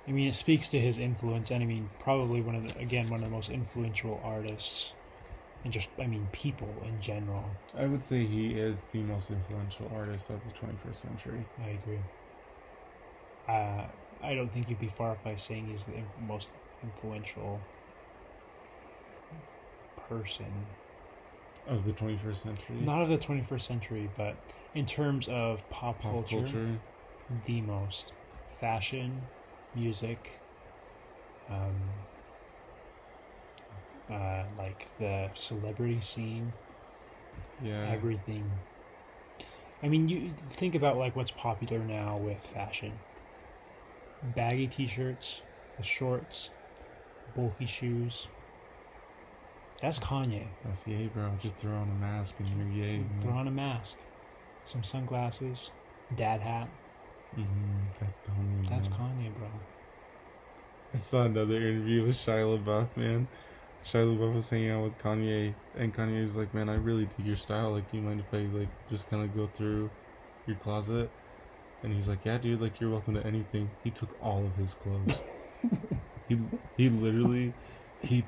B: I mean, it speaks to his influence, and I mean, probably one of the most influential artists, and just, I mean, people in general.
A: I would say he is the most influential artist of the 21st century.
B: I agree. I don't think you'd be far off by saying he's the most influential person
A: of the 21st century.
B: Not of the 21st century, but in terms of pop culture, the most. Fashion, music, like the celebrity scene, everything. I mean, you think about like what's popular now with fashion: baggy t-shirts, the shorts, bulky shoes, That's Kanye.
A: That's yay, bro. Just throw on a mask and you're yay.
B: Throw on a mask, some sunglasses, dad hat.
A: That's Kanye.
B: That's Kanye, bro.
A: I saw another interview with Shia LaBeouf, man. Shia LaBeouf was hanging out with Kanye, and Kanye was like, "Man, I really dig your style. Like, do you mind if I like just kind of go through your closet?" And he's like, "Yeah, dude. Like, you're welcome to anything." He took all of his clothes. he literally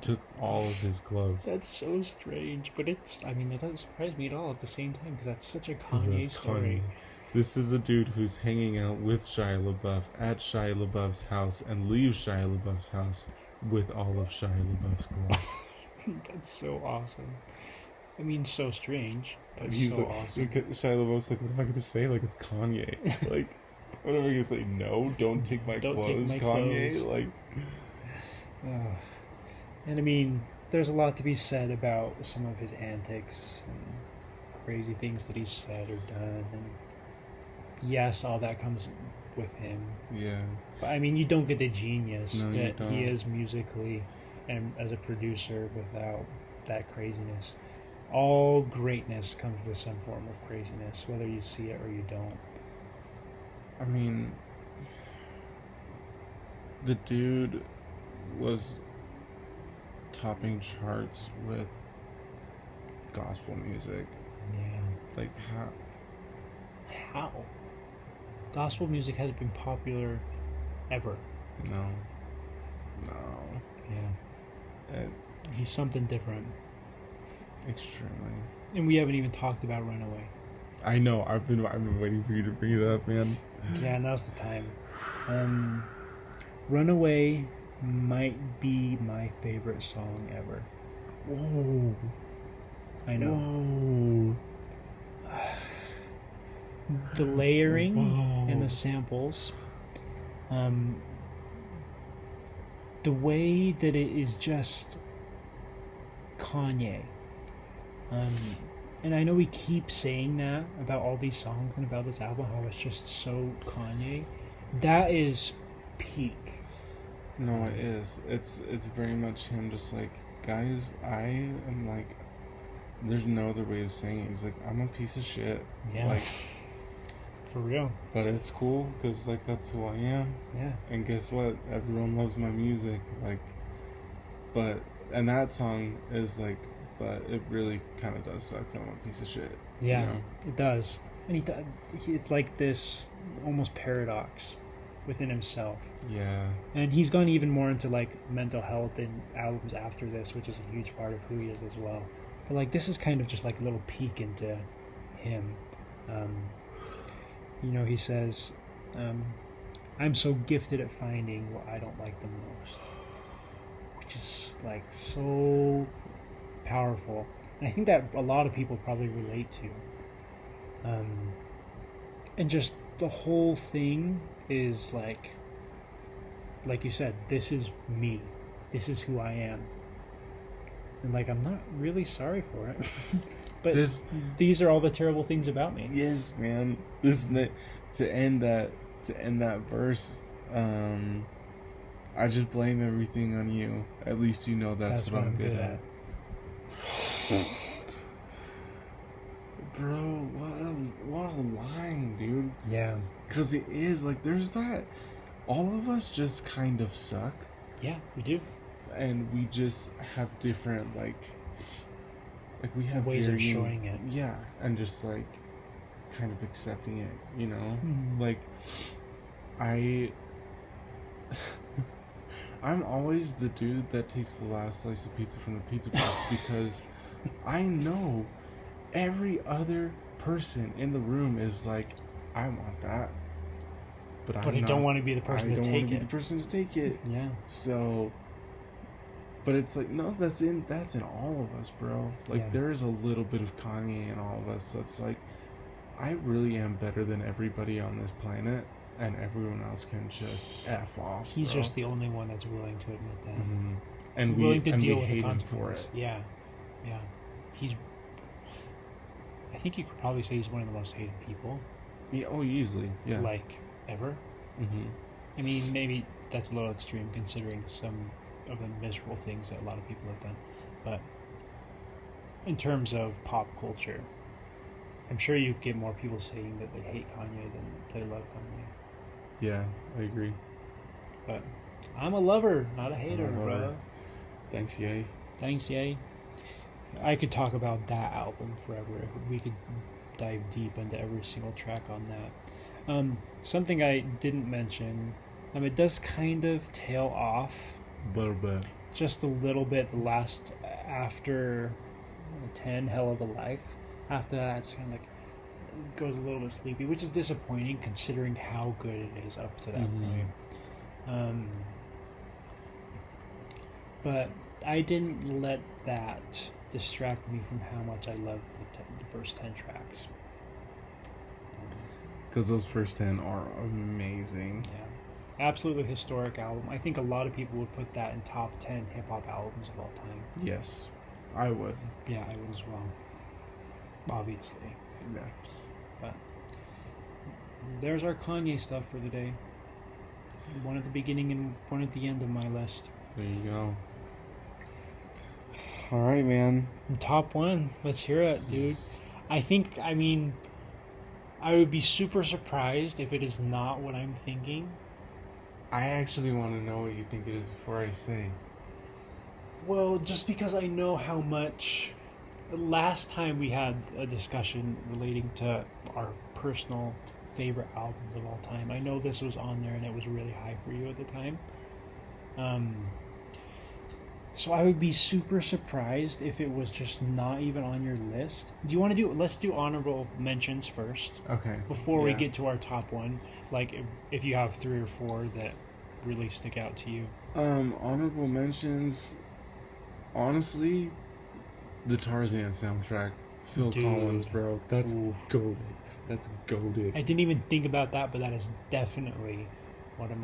A: took all of his clothes.
B: That's so strange, but it doesn't surprise me at all at the same time because that's such a Kanye story.
A: Kanye. This is a dude who's hanging out with Shia LaBeouf at Shia LaBeouf's house and leaves Shia LaBeouf's house with all of Shia LaBeouf's clothes.
B: That's so awesome. I mean, so strange, but
A: He's
B: so
A: like,
B: awesome.
A: Shia LaBeouf's like, "What am I gonna say? Like, it's Kanye. Like, what am I gonna say? No, don't take my clothes, Kanye.
B: Clothes.
A: Like."
B: And I mean, there's a lot to be said about some of his antics and crazy things that he's said or done. And yes, all that comes with him.
A: Yeah.
B: But I mean, you don't get the genius
A: No,
B: that he is musically and as a producer without that craziness. All greatness comes with some form of craziness, whether you see it or you don't.
A: I mean, the dude was topping charts with gospel music.
B: Yeah.
A: Like,
B: How? Gospel music hasn't been popular ever.
A: No.
B: Yeah.
A: It's
B: He's something different.
A: extremely.
B: And we haven't even talked about Runaway.
A: I know. I've been waiting for you to bring it up, man.
B: Yeah, now's the time. Runaway might be my favorite song ever.
A: Whoa.
B: I know.
A: Whoa.
B: The layering
A: Whoa.
B: and the samples, the way that it is just Kanye. And I know we keep saying that about all these songs and about this album, how it's just so Kanye. That is peak.
A: No, it is. It's very much him just like, guys, I am like, there's no other way of saying it. He's like, I'm a piece of shit.
B: Yeah.
A: Like,
B: for real.
A: but it's cool because like that's who I am.
B: Yeah.
A: And guess what? Everyone loves my music. Like, and that song is like, but it really kind of does suck that I'm a piece of shit.
B: Yeah,
A: You know?
B: it does. And it's like this almost paradox within himself.
A: Yeah.
B: And he's gone even more into like mental health and albums after this, which is a huge part of who he is as well. But like this is kind of just like a little peek into him. He says, I'm so gifted at finding what I don't like the most. Which is like so powerful. And I think that a lot of people probably relate to. And just the whole thing is like you said, this is me. This is who I am. And like, I'm not really sorry for it. But these are all the terrible things about me.
A: Yes, man. This is it. To end that verse, I just blame everything on you. At least you know that's what I'm good at. Bro, what a line, dude.
B: Yeah.
A: Because it is, like, there's that. All of us just kind of suck.
B: Yeah, we do.
A: And we just have different, like we have
B: ways of showing it.
A: Yeah, and just, like, kind of accepting it, you know?
B: Mm-hmm.
A: Like, I'm always the dude that takes the last slice of pizza from the pizza box because I know every other person in the room is like, I want that, but I
B: don't want to be the person to take it.
A: I don't want to be the person to take it.
B: Yeah.
A: So, but it's like, no, that's in all of us, bro. Like,
B: Yeah.
A: there is a little bit of Kanye in all of us. So it's like, I really am better than everybody on this planet, and everyone else can just F off.
B: He's
A: bro.
B: just the only one that's willing to admit that.
A: Mm-hmm. And
B: willing to deal
A: we
B: with
A: hate
B: the
A: him for
B: consequences.
A: it.
B: Yeah. I think you could probably say he's one of the most hated people.
A: Yeah. Oh, easily. Yeah.
B: Like, ever.
A: Mm-hmm.
B: I mean, maybe that's a little extreme considering some of the miserable things that a lot of people have done. But in terms of pop culture. I'm sure you get more people saying that they hate Kanye than they love Kanye.
A: Yeah, I agree.
B: But I'm a lover, not a hater,
A: I'm a lover.
B: bro.
A: Thanks, Ye.
B: Thanks, Ye. I could talk about that album forever. We could dive deep into every single track on that. Something I didn't mention, it does kind of tail off
A: A little bit.
B: just a little bit the last after 10 Hell of a Life. After that, it's kind of like goes a little bit sleepy, which is disappointing considering how good it is up to that point. But I didn't let that distract me from how much I loved the first 10 tracks.
A: Because those first 10 are amazing.
B: Yeah. Absolutely historic album. I think a lot of people would put that in top 10 hip-hop albums of all time.
A: Yes, I would.
B: Yeah, I would as well. Obviously.
A: Yeah.
B: But there's our Kanye stuff for the day. One at the beginning and one at the end of my list.
A: There you go. All right, man.
B: Top one. Let's hear it, dude. I would be super surprised if it is not what I'm thinking.
A: I actually want to know what you think it is before I say.
B: Well, just because I know how much... Last time we had a discussion relating to our personal favorite albums of all time. I know this was on there and it was really high for you at the time. So I would be super surprised if it was just not even on your list. Do you want to let's do honorable mentions first.
A: Okay.
B: Before we get to our top one. Like if you have 3 or 4 that really stick out to you.
A: Honorable mentions, honestly, the Tarzan soundtrack. Phil Collins, bro. That's goated. That's goated.
B: I didn't even think about that, but that is definitely one of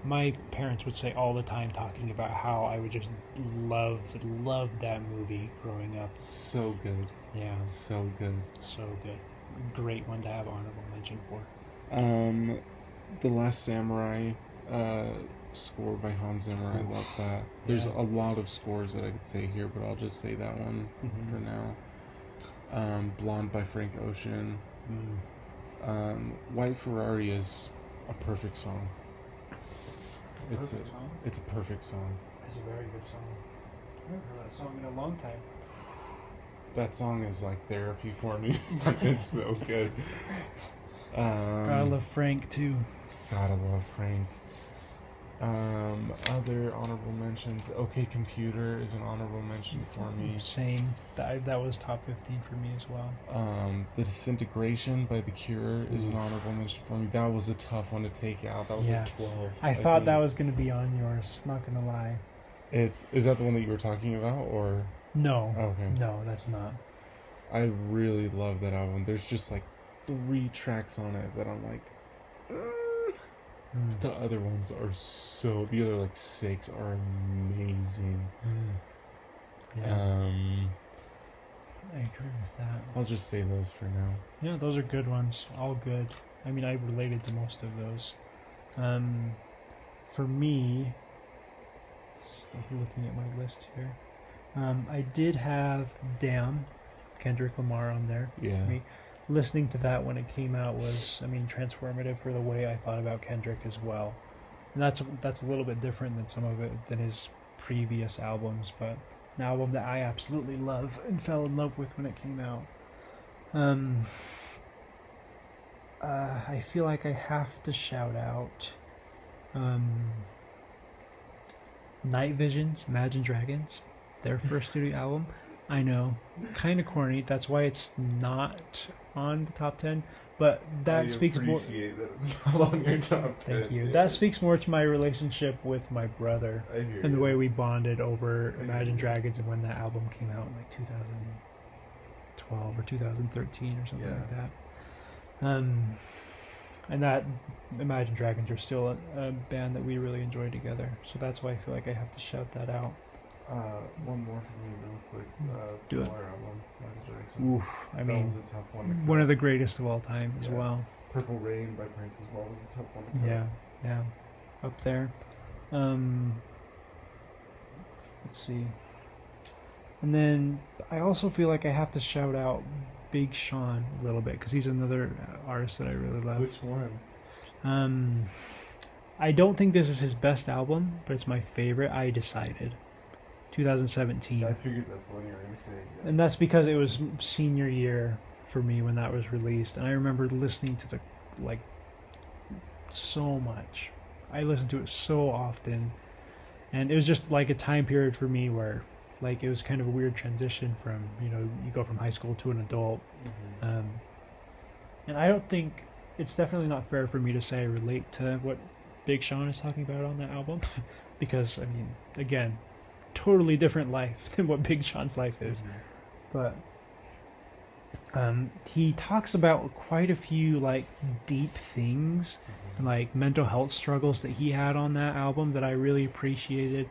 B: my parents would say all the time talking about how I would just love that movie growing up.
A: So good.
B: Yeah.
A: So good.
B: So good. Great one to have honorable mention for.
A: The Last Samurai score by Hans Zimmer. I love that. There's a lot of scores that I could say here, but I'll just say that one for now. Blonde by Frank Ocean. White Ferrari is a perfect song. It's a perfect song.
B: It's a very good song. I haven't heard that song in a long time.
A: That song is like therapy for me. It's so good.
B: Gotta love Frank too.
A: Gotta love Frank. Other honorable mentions. OK Computer is an honorable mention for me.
B: Same. That was top 15 for me as well.
A: The Disintegration by The Cure is an honorable mention for me. That was a tough one to take out. That was a 12.
B: I thought that was going to be on yours. Not going to lie.
A: Is that the one that you were talking about, or?
B: No.
A: Okay.
B: No, that's not.
A: I really love that album. There's just like 3 tracks on it that I'm like. The other ones are the other like 6 are amazing.
B: Yeah. I agree with that.
A: I'll just say those for now.
B: Yeah, those are good ones. All good. I mean, I related to most of those. For me, looking at my list here, I did have Damn, Kendrick Lamar on there.
A: Yeah.
B: Listening to that when it came out was, transformative for the way I thought about Kendrick as well. And that's a little bit different than his previous albums, but an album that I absolutely love and fell in love with when it came out. I feel like I have to shout out Night Visions, Imagine Dragons, their first studio album. I know, kind of corny. That's why it's not on the top 10. But that speaks more.
A: That it's not on your top 10.
B: Thank you. That speaks more to my relationship with my brother and the way we bonded over Imagine Dragons and when that album came out in like 2012 or 2013 or something like that. And that Imagine Dragons are still a band that we really enjoy together. So that's why I feel like I have to shout that out.
A: One more for me real quick.
B: Do it.
A: Album, Michael Jackson.
B: Oof.
A: That was a tough one.
B: One of the greatest of all time as well.
A: Purple Rain by Prince as well was a tough one to cut.
B: Yeah. Up there. Let's see. And then I also feel like I have to shout out Big Sean a little bit because he's another artist that I really love.
A: Which one?
B: I don't think this is his best album, but it's my favorite. I Decided, 2017.
A: I figured that's the one you were gonna say. Yeah.
B: And that's because it was senior year for me when that was released, and I remember listening to the so much. I listened to it so often, and it was just like a time period for me where it was kind of a weird transition from you go from high school to an adult.
A: Mm-hmm.
B: And I don't think it's definitely not fair for me to say I relate to what Big Sean is talking about on that album because I mean again totally different life than what Big Sean's life is.
A: Mm-hmm.
B: But he talks about quite a few deep things,
A: Mm-hmm.
B: Mental health struggles that he had on that album that I really appreciated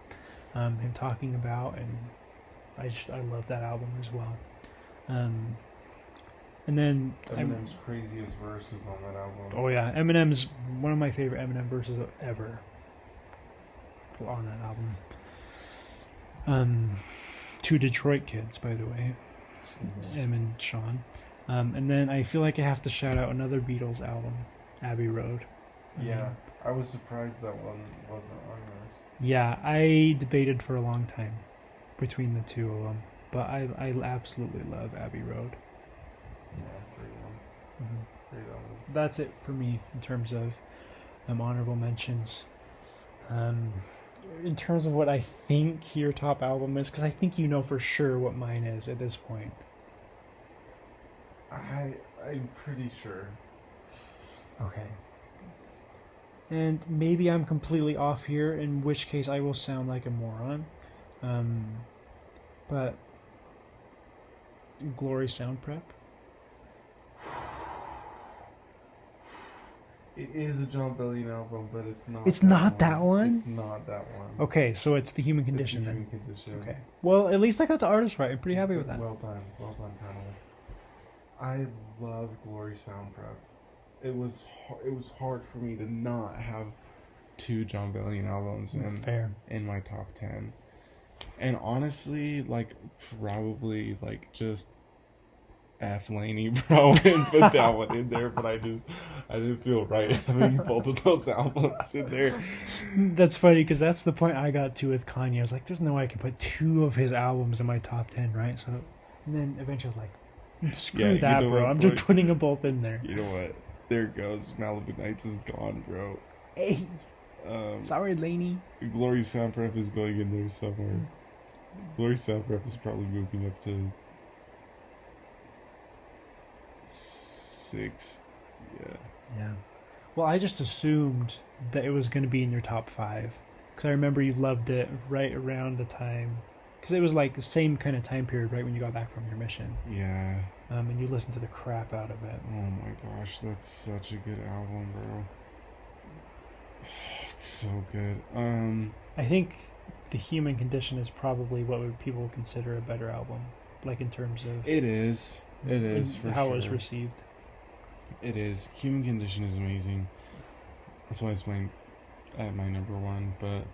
B: him talking about, and I love that album as well. And then
A: Eminem's craziest verses on that album.
B: oh yeah, Eminem's one of my favorite Eminem verses ever on that album. Two Detroit kids, by the way,
A: Mm-hmm.
B: Em and Sean. And then I feel like I have to shout out another Beatles album, Abbey Road.
A: Yeah, I was surprised that one wasn't on yours.
B: Yeah, I debated for a long time between the two of them, but I absolutely love Abbey Road.
A: Yeah, great one.
B: Mm-hmm.
A: Great album.
B: That's it for me in terms of honorable mentions. In terms of what I think your top album is, because I think you know for sure what mine is at this point.
A: I'm pretty sure.
B: Okay. And maybe I'm completely off here, in which case I will sound like a moron. But Glory Sound Prep.
A: It is a John Bellion album, but it's not.
B: It's not that one?
A: It's not that one.
B: Okay, so it's The Human
A: It's
B: Condition
A: the
B: then.
A: Human Condition.
B: Okay. Well, at least I got the artist right. I'm pretty happy with that.
A: Well done, panel. I love Glory Sound Prep. It was hard for me to not have two John Bellion albums in my top 10. And honestly, probably just F Laney, bro, and put that one in there, but I didn't feel right having both of those albums in there.
B: That's funny because that's the point I got to with Kanye. I was like, there's no way I can put two of his albums in my top 10, right? So, and then eventually screw that, bro. I'm just putting them both in there.
A: You know what? There it goes. Malibu Nights is gone, bro.
B: Hey, sorry, Laney.
A: Glory Sound Prep is going in there somewhere. Glory Sound Prep is probably moving up to 6.
B: Yeah. Well, I just assumed that it was going to be in your top 5 because I remember you loved it right around the time because it was the same kind of time period, right when you got back from your mission.
A: Yeah.
B: And you listened to the crap out of it.
A: Oh my gosh, that's such a good album, bro. It's so good.
B: I think The Human Condition is probably what people would consider a better album, in terms of
A: It is for
B: how
A: sure.
B: it was received.
A: It is. Human Condition is amazing. That's why it's my number 1. But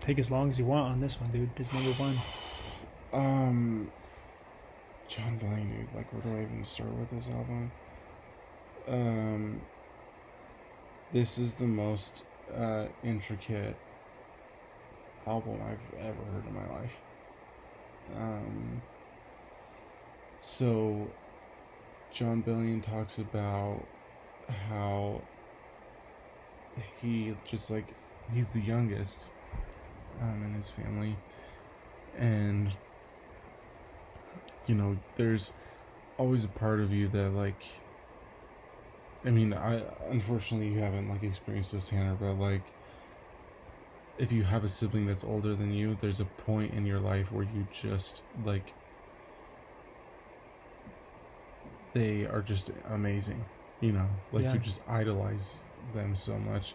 B: take as long as you want on this one, dude. It's number 1.
A: John Bellion, where do I even start with this album? This is the most intricate album I've ever heard in my life. So John Bellion talks about how he just he's the youngest in his family, and there's always a part of you that I unfortunately you haven't experienced this, Tanner, but if you have a sibling that's older than you, there's a point in your life where you just they are just amazing, you just idolize them so much.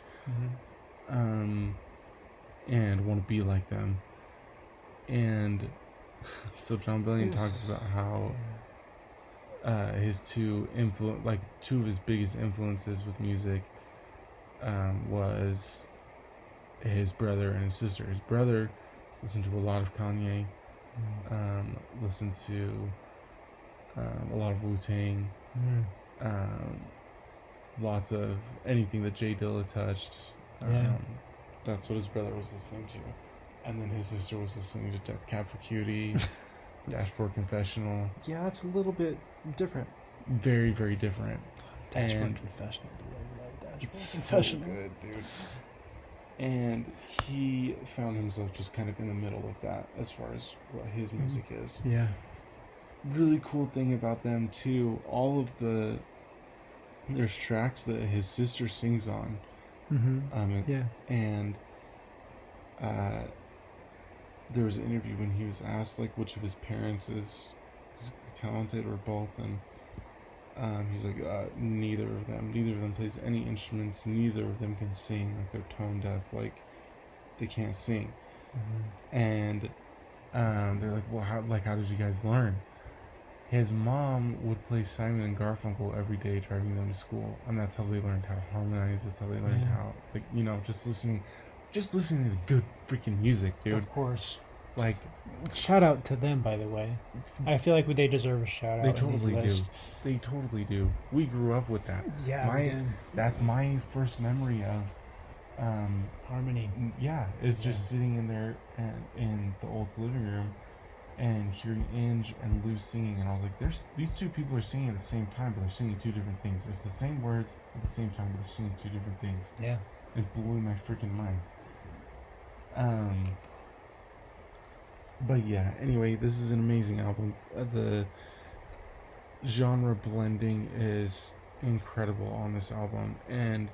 A: And want to be like them. And so John Bellion talks about how his two of his biggest influences with music was his brother and his sister. His brother Listen to a lot of Kanye. Listen to a lot of Wu-Tang. Lots of anything that Jay Dilla touched. That's what his brother was listening to. And then his sister was listening to Death Cab for Cutie, Dashboard Confessional.
B: Yeah, it's a little bit different.
A: Very, very different.
B: Dashboard Confessional. I love Dashboard
A: It's
B: Confessional.
A: so good, dude. And he found himself just kind of in the middle of that as far as what his music is.
B: Yeah.
A: Really cool thing about them too, all of there's tracks that his sister sings on. And there was an interview when he was asked like which of his parents is talented or both, and he's like neither of them plays any instruments, neither of them can sing, like they're tone deaf, like they can't sing. And they're like, well, how did you guys learn? His mom would play Simon and Garfunkel every day driving them to school, and that's how they learned how to harmonize. That's how they learned how, like, you know, just listening to good freaking music, dude.
B: Of course.
A: Like,
B: shout out to them, by the way. I feel like they deserve a shout out.
A: They totally do. They totally do. We grew up with that.
B: Yeah,
A: that's my first memory of
B: harmony.
A: Yeah, is just sitting in there and in the old living room and hearing Inge and Lou singing, and I was like, these two people are singing at the same time, but they're singing two different things. It's the same words at the same time, but they're singing two different things.
B: Yeah.
A: It blew my freaking mind. But yeah, anyway, this is an amazing album. The genre blending is incredible on this album, and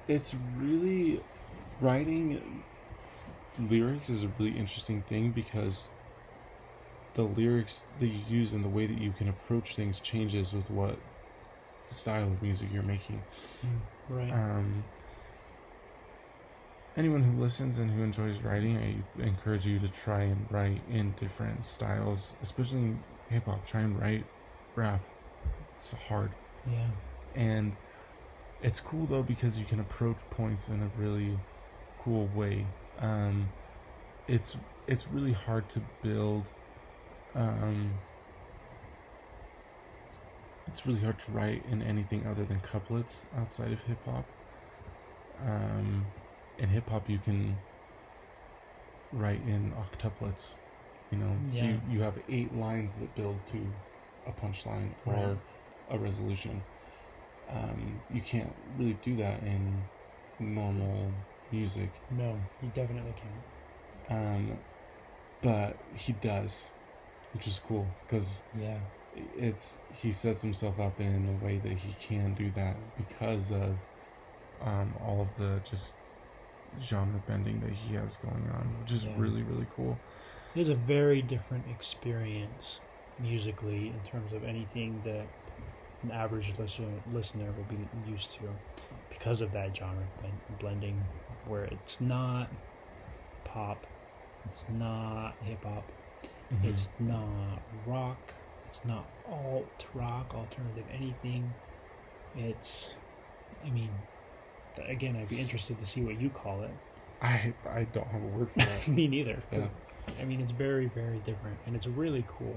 A: it's really, writing lyrics is a really interesting thing because the lyrics that you use and the way that you can approach things changes with what style of music you're making.
B: Right.
A: Anyone who listens and who enjoys writing, I encourage you to try and write in different styles, especially in hip-hop. Try and write rap. It's hard.
B: Yeah.
A: And it's cool though because you can approach points in a really cool way. It's really hard to build. It's really hard to write in anything other than couplets outside of hip hop. In hip hop, you can write in octuplets. You know, so you have 8 lines that build to a punchline or a resolution. You can't really do that in normal music.
B: No, you definitely can't.
A: But he does, which is cool because he sets himself up in a way that he can do that because of all of the just genre bending that he has going on, which is really, really cool.
B: It is a very different experience musically in terms of anything that an average listener will be used to because of that genre blending, where it's not pop, it's not hip-hop, it's not rock, it's not alt rock, alternative anything. It's, I mean, again, I'd be interested to see what you call it.
A: I don't have a word for that.
B: Me neither. I mean, it's very, very different, and it's really cool.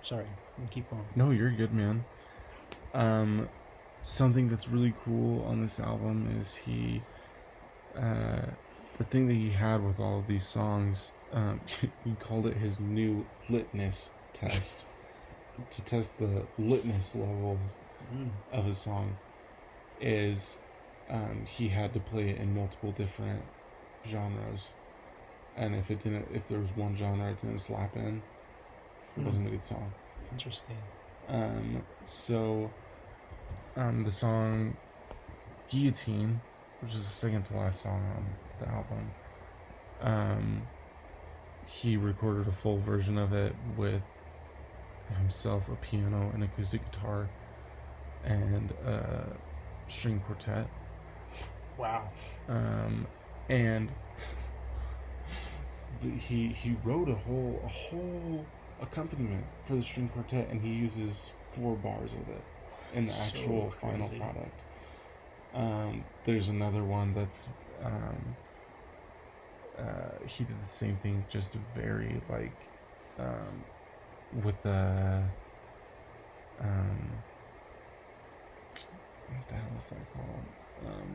B: Sorry, we'll keep going.
A: No, you're good, man. Something that's really cool on this album is the thing that he had with all of these songs, he called it his new litness test, to test the litness levels of a song, is he had to play it in multiple different genres, and if there was one genre it didn't slap in, it wasn't a good song.
B: Interesting.
A: So the song Guillotine, which is the second to last song on the album, he recorded a full version of it with himself, a piano, an acoustic guitar, and a string quartet.
B: Wow.
A: And he wrote a whole accompaniment for the string quartet, and he uses 4 bars of it in the actual final product. There's another one that's he did the same thing, just very like with the what the hell is that called?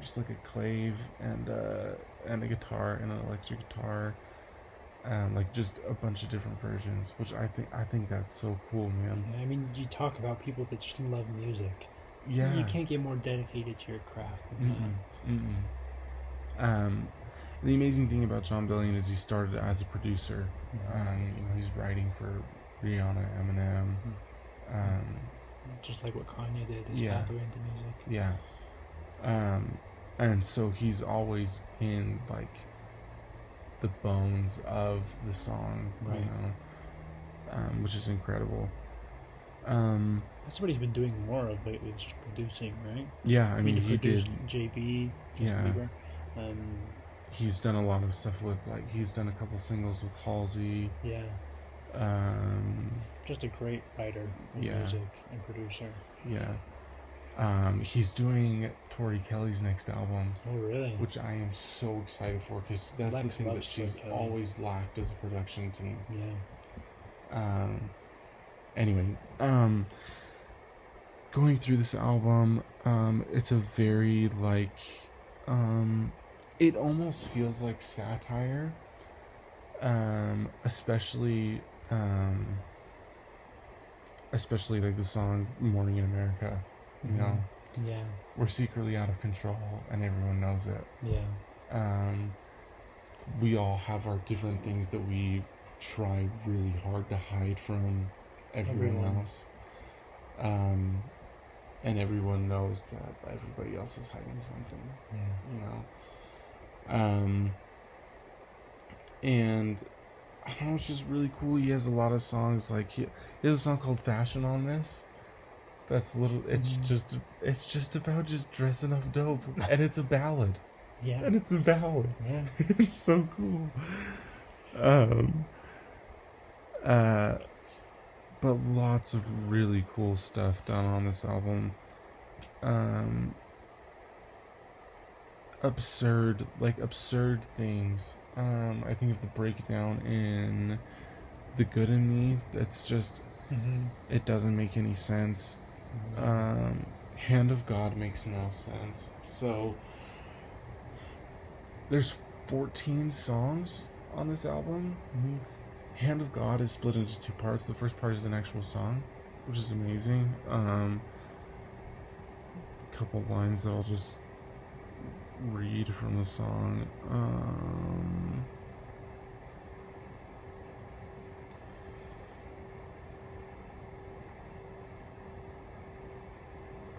A: Just like a clave and a guitar and an electric guitar, like just a bunch of different versions, which I think that's so cool, man.
B: I mean, you talk about people that just love music.
A: Yeah,
B: you can't get more dedicated to your craft than
A: that. The amazing thing about John Billion is he started as a producer. He's writing for Rihanna, Eminem.
B: Just like what Kanye did, his pathway into music.
A: Yeah. And so he's always in like the bones of the song,
B: right.
A: You know, which is incredible.
B: That's what he's been doing more of lately, just producing, right?
A: Yeah, I mean he did
B: JB, Justin Bieber.
A: He's done a lot of stuff with, like, he's done a couple singles with Halsey.
B: Yeah. Just a great writer of music and producer.
A: Yeah. He's doing Tori Kelly's next album.
B: Oh, really?
A: Which I am so excited for, because that's the thing that she's always lacked as a production team.
B: Yeah.
A: Anyway, going through this album, it's a very, like, it almost feels like satire, especially like the song "Morning in America." You know,
B: yeah,
A: we're secretly out of control, and everyone knows it.
B: Yeah,
A: we all have our different things that we try really hard to hide from everyone else, and everyone knows that everybody else is hiding something.
B: Yeah,
A: you know. And I don't know, it's just really cool. He has a lot of songs, like he has a song called "Fashion" on this. That's it's just about just dressing up dope, and it's a ballad.
B: Yeah,
A: and it's a ballad.
B: Yeah,
A: it's so cool. But lots of really cool stuff done on this album. Absurd things. I think of the breakdown in "The Good in Me." That's just it doesn't make any sense. "Hand of God" makes no sense. So there's 14 songs on this album. "Hand of God" is split into two parts. The first part is an actual song, which is amazing. A couple lines that I'll just read from the song.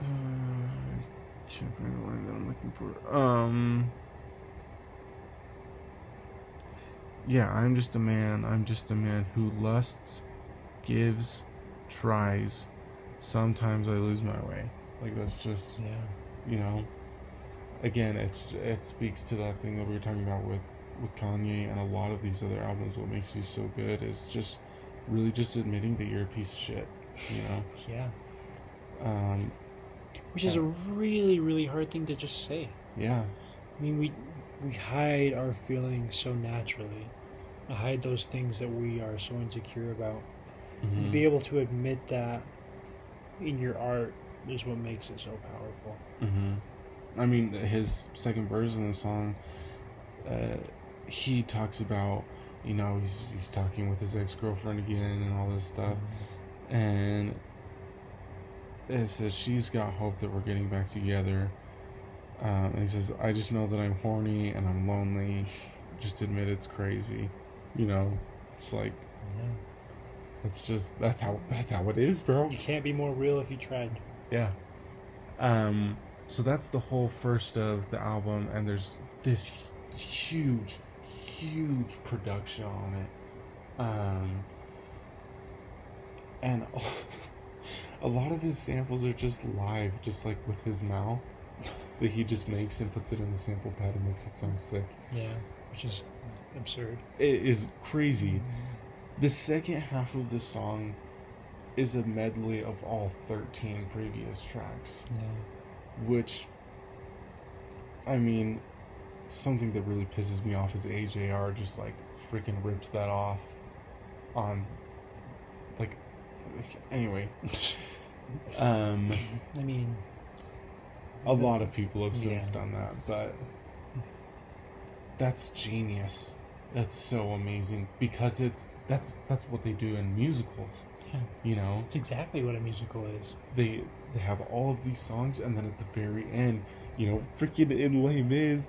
A: I can't find the line that I'm looking for. Yeah, I'm just a man who lusts, gives, tries. Sometimes I lose my way. Like, that's just, you know, again, it speaks to that thing that we were talking about with Kanye and a lot of these other albums. What makes these so good is just really just admitting that you're a piece of shit, you know?
B: Yeah. Which is a really, really hard thing to just say.
A: Yeah.
B: I mean, we hide our feelings so naturally. I hide those things that we are so insecure about. And to be able to admit that in your art is what makes it so powerful.
A: I mean, his second verse in the song, he talks about, you know, he's talking with his ex-girlfriend again and all this stuff, and it says she's got hope that we're getting back together, and he says, "I just know that I'm horny and I'm lonely, just admit it's crazy," you know. It's like, that's how it is, bro.
B: You can't be more real if you tried.
A: Yeah. So that's the whole first of the album, and there's this huge production on it. And a lot of his samples are just live, just like with his mouth, that he just makes and puts it in the sample pad and makes it sound sick.
B: Yeah, which is absurd.
A: It is crazy. The second half of the song is a medley of all 13 previous tracks.
B: Yeah.
A: Which I mean, something that really pisses me off is AJR just like freaking ripped that off on like anyway.
B: I mean,
A: a lot of people have since
B: Yeah.
A: done that, but that's genius. That's so amazing because that's what they do in musicals.
B: Yeah.
A: You know,
B: It's exactly what a musical is.
A: they have all of these songs, and then at the very end, you know, freaking in Les Mis,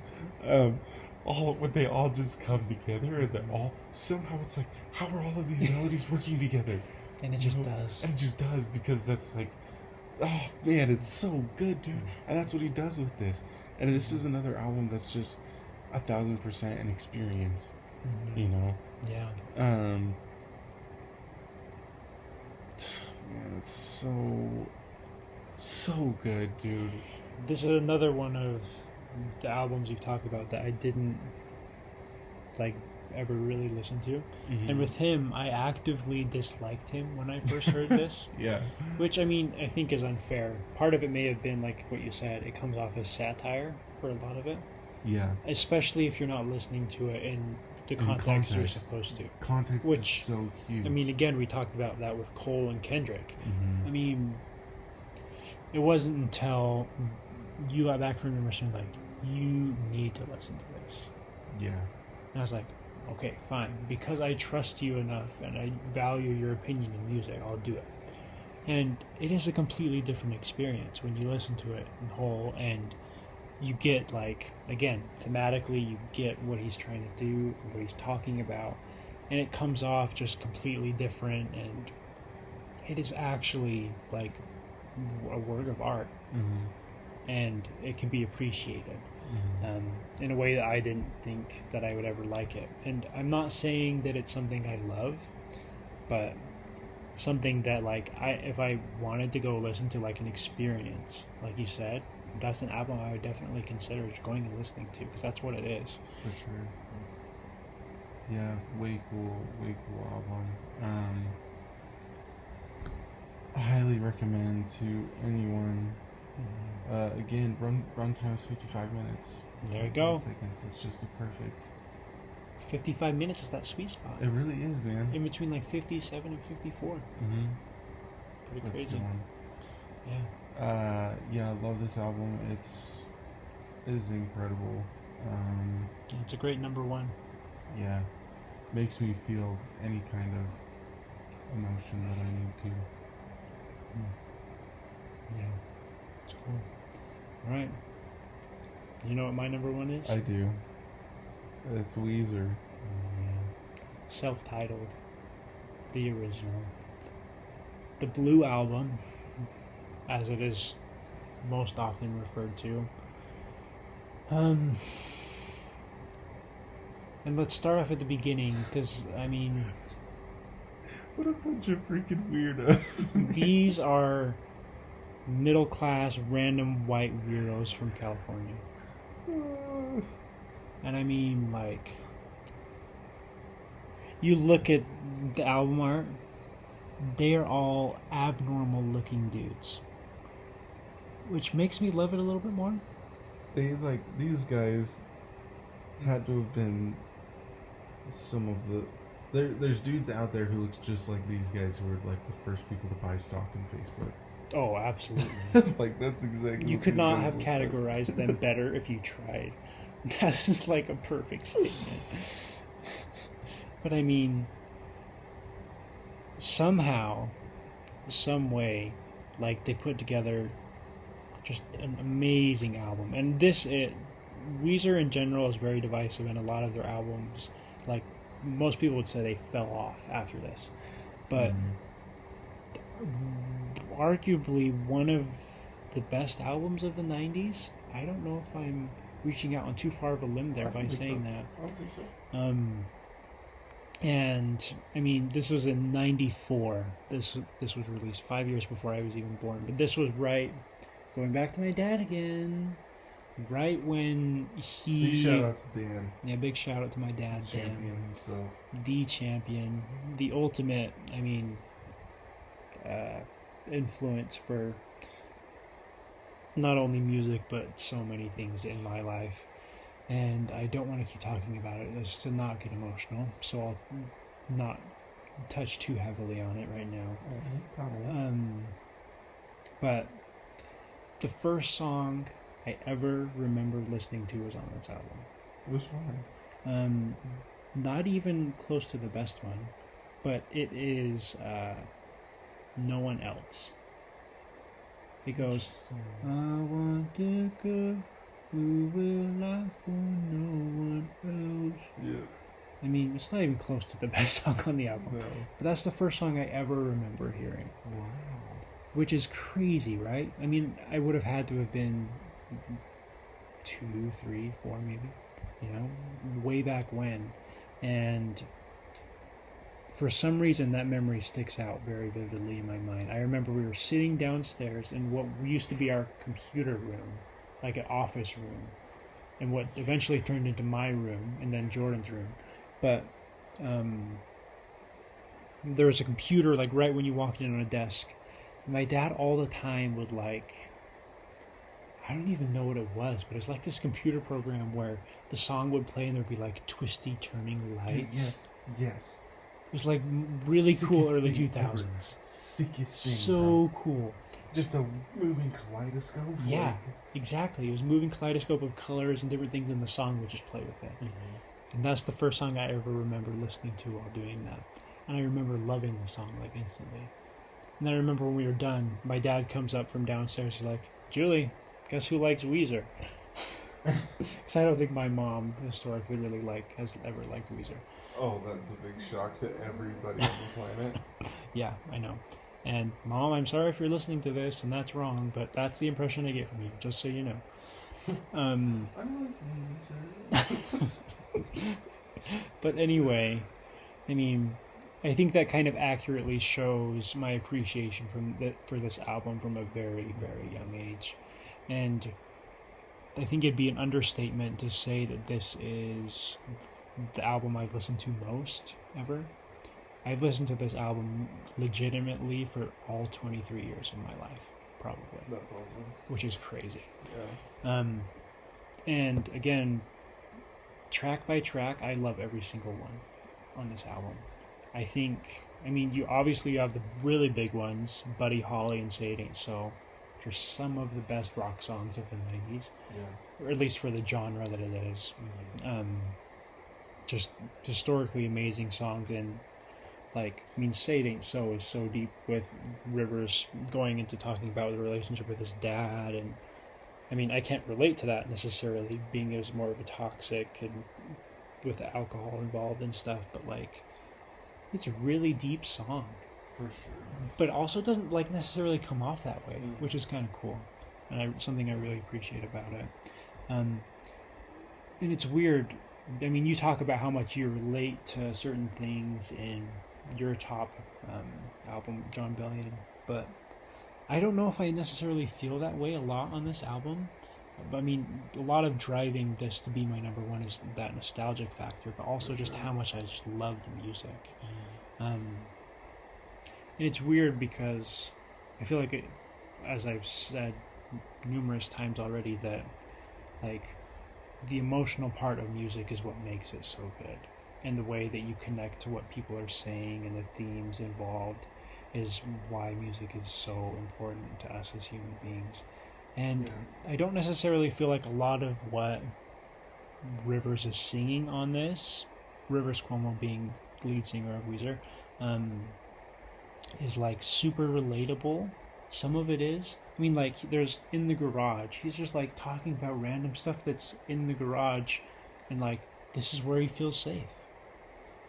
A: all when they all just come together, and they're all somehow it's like, how are all of these melodies working together?
B: And it
A: You
B: just
A: know?
B: does.
A: And it just does, because that's like, oh man, it's so good, dude. And that's what he does with this. And this is another album that's just 1,000% an experience.
B: Mhm.
A: You know.
B: Yeah.
A: Man, it's so good, dude.
B: This is another one of the albums you've talked about that I didn't like ever really listen to.
A: Mhm.
B: And with him, I actively disliked him when I first heard this.
A: Yeah.
B: Which, I mean, I think is unfair. Part of it may have been like what you said, it comes off as satire for a lot of it.
A: Yeah.
B: Especially if you're not listening to it in the
A: In
B: context you're
A: context.
B: supposed to.
A: Context
B: Which,
A: is so huge.
B: I mean, again, we talked about that with Cole and Kendrick.
A: Mhm.
B: I mean, it wasn't until you got back from your mission, like, you need to listen to this.
A: Yeah.
B: And I was like, okay, fine. Because I trust you enough and I value your opinion in music, I'll do it. And it is a completely different experience when you listen to it in whole, and you get, like, again, thematically, you get what he's trying to do, what he's talking about, and it comes off just completely different, and it is actually, like, a work of art,
A: Mhm.
B: and it can be appreciated.
A: Mhm.
B: In a way that I didn't think that I would ever like it. And I'm not saying that it's something I love, but something that, like, if I wanted to go listen to, like, an experience, like you said, that's an album I would definitely consider going and listening to, because that's what it is.
A: For sure. Yeah, way cool album. I highly recommend to anyone. Again, run time is 55 minutes.
B: There you go.
A: Seconds. It's just a perfect.
B: 55 minutes is that sweet spot.
A: It really is, man.
B: In between, like, 57 and 54.
A: Mm-hmm.
B: Pretty
A: That's
B: crazy.
A: the one.
B: Yeah.
A: Yeah, I love this album. It is incredible.
B: It's a great number one.
A: Yeah, makes me feel any kind of emotion that I need to.
B: Yeah. It's cool. All right. You know what my number one is?
A: I do. It's Weezer.
B: Self-titled. The original. The Blue Album, as it is most often referred to. And let's start off at the beginning, because, I mean,
A: What a bunch of freaking weirdos.
B: these are middle-class, random white weirdos from California. And I mean, like, you look at the album art, they are all abnormal-looking dudes. Which makes me love it a little bit more.
A: These guys had to have been some of the. There's dudes out there who looks just like these guys who were like the first people to buy stock in Facebook.
B: Oh, absolutely.
A: Like, that's exactly.
B: You
A: what
B: could
A: these
B: not
A: guys
B: have
A: look like.
B: categorized them better if you tried. That's just like a perfect statement. But I mean, somehow, some way, like, they put together just an amazing album. And Weezer in general is very divisive, and a lot of their albums, like, most people would say they fell off after this. But arguably one of the best albums of the 90s. I don't know if I'm reaching out on too far of a limb there by saying that.
A: I don't think so.
B: And I mean, this was in '94. This was released 5 years before I was even born. But this was going back to my dad again, right when
A: Big shout out to Dan.
B: Yeah, big shout out to my dad,
A: Champion
B: Dan.
A: himself.
B: The champion, the ultimate, I mean, influence for not only music but so many things in my life, and I don't want to keep talking about it just to not get emotional, so I'll not touch too heavily on it right now. But the first song I ever remember listening to was on this album.
A: Which one?
B: Not even close to the best one, but it is No One Else. It goes, I want to go, who will last and no one else.
A: Yeah.
B: I mean, it's not even close to the best song on the album.
A: No.
B: But that's the first song I ever remember hearing.
A: Wow.
B: Which is crazy, right? I mean, I would have had to have been 2, 3, 4 maybe, way back when. And for some reason, that memory sticks out very vividly in my mind. I remember we were sitting downstairs in what used to be our computer room, like an office room, and what eventually turned into my room and then Jordan's room. But there was a computer like right when you walked in on a desk. My dad all the time would like, I don't even know what it was, but it's like this computer program where the song would play and there'd be like twisty turning lights.
A: Dude, yes.
B: It was like really cool early
A: thing
B: 2000s.
A: ever. Sickest thing.
B: So cool.
A: Just a moving kaleidoscope.
B: Yeah,
A: Like...
B: exactly. It was a moving kaleidoscope of colors and different things, and the song would just play with it.
A: Mm-hmm.
B: And that's the first song I ever remember listening to while doing that. And I remember loving the song like instantly. And then I remember when we were done, my dad comes up from downstairs. He's like, Julie, guess who likes Weezer? Because I don't think my mom historically really has ever liked Weezer.
A: Oh, that's a big shock to everybody on the planet.
B: Yeah, I know. And Mom, I'm sorry if you're listening to this and that's wrong, but that's the impression I get from you, just so you know.
A: I like Weezer.
B: But anyway, I mean, I think that kind of accurately shows my appreciation for this album from a very, very young age. And I think it'd be an understatement to say that this is the album I've listened to most ever. I've listened to this album legitimately for all 23 years of my life, probably.
A: That's awesome. Which
B: is crazy.
A: Yeah.
B: And again, track by track, I love every single one on this album. I mean, you have the really big ones, Buddy Holly and Say It Ain't So, which are some of the best rock songs of the 90s.
A: Yeah.
B: Or at least for the genre that it is.
A: Mm-hmm.
B: Just historically amazing songs, and Say It Ain't So is so deep with Rivers going into talking about the relationship with his dad, and I mean, I can't relate to that necessarily, being as more of a toxic and with the alcohol involved and stuff, but it's a really deep song.
A: For sure.
B: But also doesn't necessarily come off that way, which is kind of cool, and something I really appreciate about it. And it's weird. I mean, you talk about how much you relate to certain things in your top album, John Bellion, but I don't know if I necessarily feel that way a lot on this album. I mean, a lot of driving this to be my number one is that nostalgic factor, but also just how much I just love the music. And it's weird because I feel like, as I've said numerous times already, that the emotional part of music is what makes it so good, and the way that you connect to what people are saying and the themes involved is why music is so important to us as human beings. And I don't necessarily feel like a lot of what Rivers is singing on this, Rivers Cuomo being the lead singer of Weezer, is super relatable. Some of it is. I mean, there's In the Garage, he's just talking about random stuff that's in the garage, and this is where he feels safe.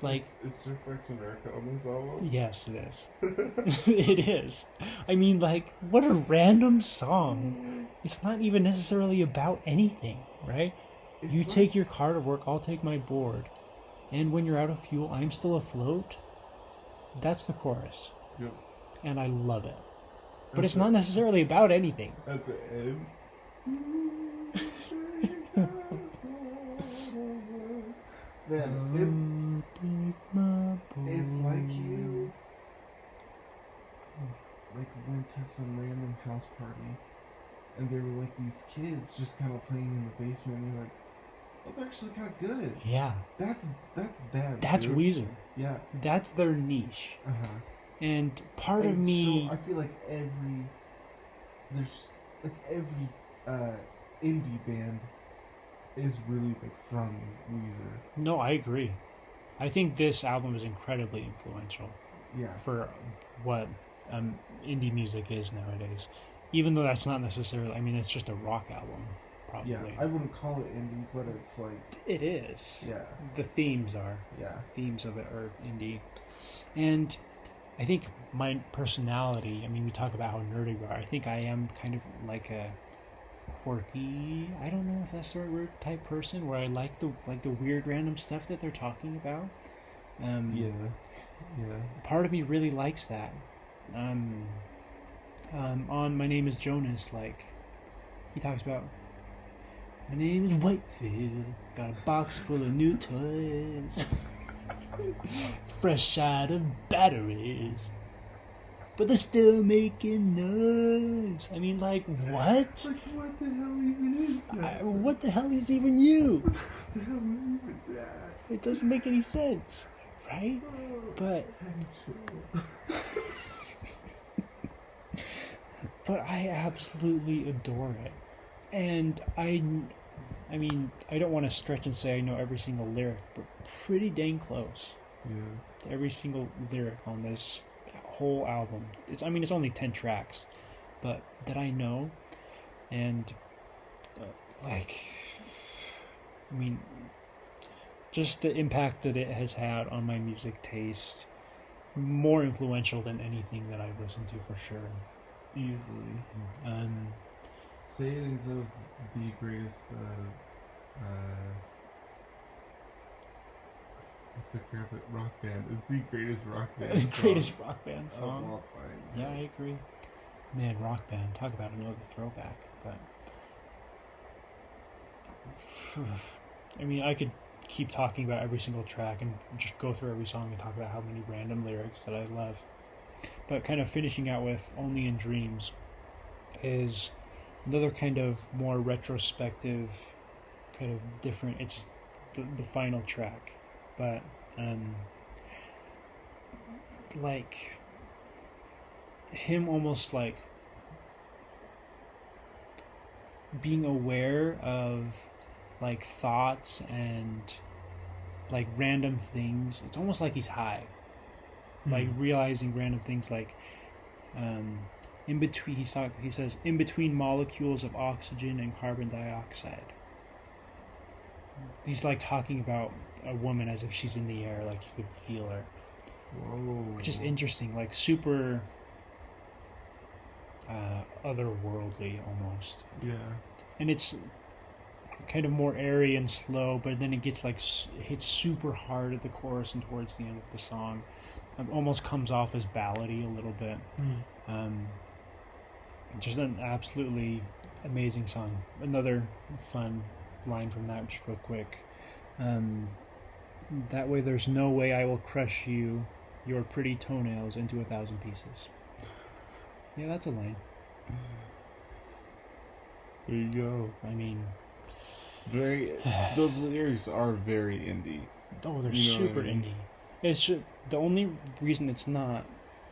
A: Is Surf X America on this album?
B: Yes, it is. It is. I mean, what a random song. It's not even necessarily about anything, right? You take your car to work, I'll take my board. And when you're out of fuel, I'm still afloat. That's the chorus.
A: Yep.
B: And I love it. But it's not necessarily about anything.
A: At the end. Man, it's like you went to some random house party and they were like these kids just kind of playing in the basement, and you're like, oh, they're actually kind of good.
B: Yeah.
A: That's them.
B: That's
A: dude.
B: Weezer.
A: Yeah.
B: That's their niche.
A: Uh-huh.
B: And part of me...
A: So I feel like every indie band is really like from Weezer.
B: No, I agree. I think this album is incredibly influential.
A: Yeah.
B: For what indie music is nowadays. Even though that's not necessarily... I mean, it's just a rock album, probably.
A: Yeah, I wouldn't call it indie, but it's like...
B: It is.
A: Yeah.
B: The themes are.
A: Yeah.
B: Themes of it are indie. And I think my personality... I mean, we talk about how nerdy we are. I think I am kind of like a quirky... I don't know if that's the right word, type person, where I like the weird random stuff that they're talking about.
A: Yeah.
B: Part of me really likes that. On My Name is Jonas, like, he talks about, my name is Whitefield, got a box full of new toys, fresh out of batteries, but they're still making noise. I mean, like, what?
A: Like, what the hell even is that?
B: What the hell is even you?
A: What the hell is even that?
B: It doesn't make any sense, right? But I absolutely adore it. And I mean, I don't want to stretch and say I know every single lyric, but pretty dang close.
A: Yeah.
B: To every single lyric on this whole album. It's only 10 tracks, but that I know. And just the impact that it has had on my music taste, more influential than anything that I've listened to, for sure.
A: Easily. Say It Ain't So is the greatest, rock band. It's the greatest rock band
B: The greatest rock band song.
A: Of all time.
B: Yeah, I agree. Man, rock band. Talk about another throwback. But I mean, I could keep talking about every single track and just go through every song and talk about how many random lyrics that I love. But kind of finishing out with Only in Dreams is another kind of more retrospective, kind of different. It's the final track, but like him almost like being aware of like thoughts and like random things. It's almost like he's high, like realizing random things, like in between. He says in between molecules of oxygen and carbon dioxide. He's like talking about a woman as if she's in the air, like you could feel her.
A: Whoa.
B: Which is interesting, like super otherworldly almost.
A: Yeah.
B: And it's kind of more airy and slow, but then it gets like hits super hard at the chorus and towards the end of the song. It almost comes off as ballady a little bit. Just an absolutely amazing song. Another fun line from that, just real quick. That way there's no way I will crush you, your pretty toenails, into 1,000 pieces. Yeah, that's a line.
A: There you go.
B: I mean,
A: those lyrics are very indie.
B: Oh, they're super indie. It's just, the only reason it's not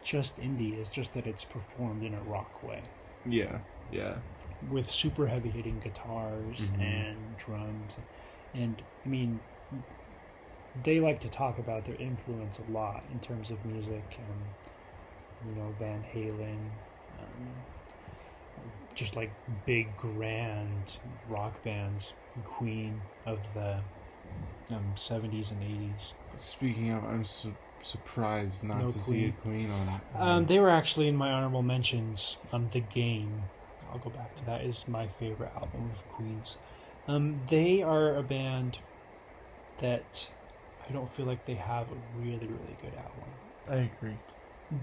B: just indie is just that it's performed in a rock way.
A: Yeah.
B: With super heavy hitting guitars and drums. And I mean, they like to talk about their influence a lot in terms of music, and Van Halen, just like big grand rock bands, Queen of the 70s and 80s.
A: Speaking of, I'm surprised not to see a Queen on.
B: They were actually in my honorable mentions. The Game, I'll go back to that, is my favorite album of Queen's. They are a band that I don't feel like they have a really, really good album.
A: I agree.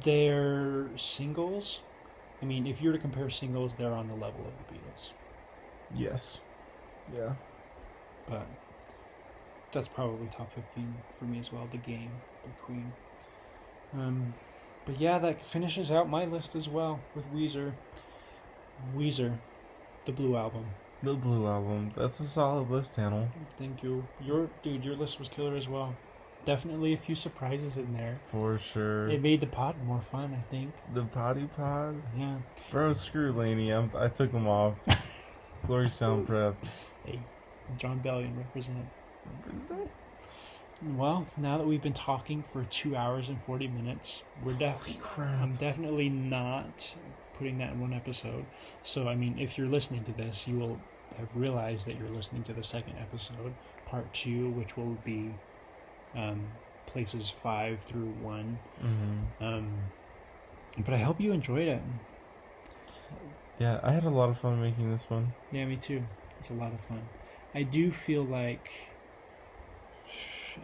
B: Their singles, I mean, if you were to compare singles, they're on the level of the Beatles.
A: Yes. Yeah.
B: But that's probably top 15 for me as well, The Game by Queen. But yeah, that finishes out my list as well with Weezer. The Blue Album.
A: The Blue Album. That's a solid list, Hannel.
B: Thank you. Your list was killer as well. Definitely a few surprises in there.
A: For sure.
B: It made the pod more fun, I think.
A: The Potty Pod?
B: Yeah.
A: Bro, screw Laney. I took him off. Glory Sound Prep.
B: Hey, John Bellion represent. Well, now that we've been talking for 2 hours and 40 minutes, I'm definitely not putting that in one episode. So, I mean, if you're listening to this, you will have realized that you're listening to the second episode, part 2, which will be places 5 through 1. But I hope you enjoyed it.
A: Yeah, I had a lot of fun making this one.
B: Yeah, me too. It's a lot of fun. I do feel like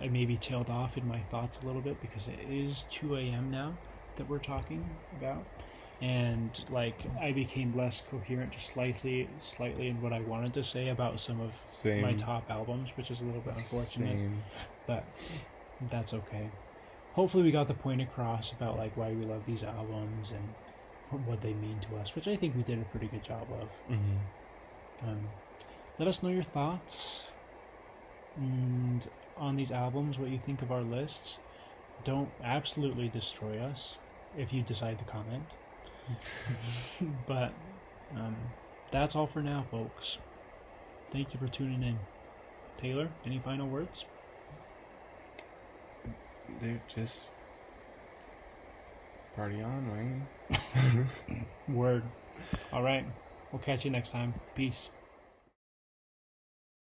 B: I maybe tailed off in my thoughts a little bit because it is 2 a.m. now that we're talking about. And like I became less coherent just slightly in what I wanted to say about some of my top albums, which is a little bit unfortunate. But that's okay. Hopefully we got the point across about like why we love these albums and what they mean to us, which I think we did a pretty good job of. Let us know your thoughts and on these albums, what you think of our lists. Don't absolutely destroy us if you decide to comment. But that's all for now, folks. Thank you for tuning in. Taylor, any final words?
A: Dude, just party on, Wayne.
B: Word. All right. We'll catch you next time. Peace.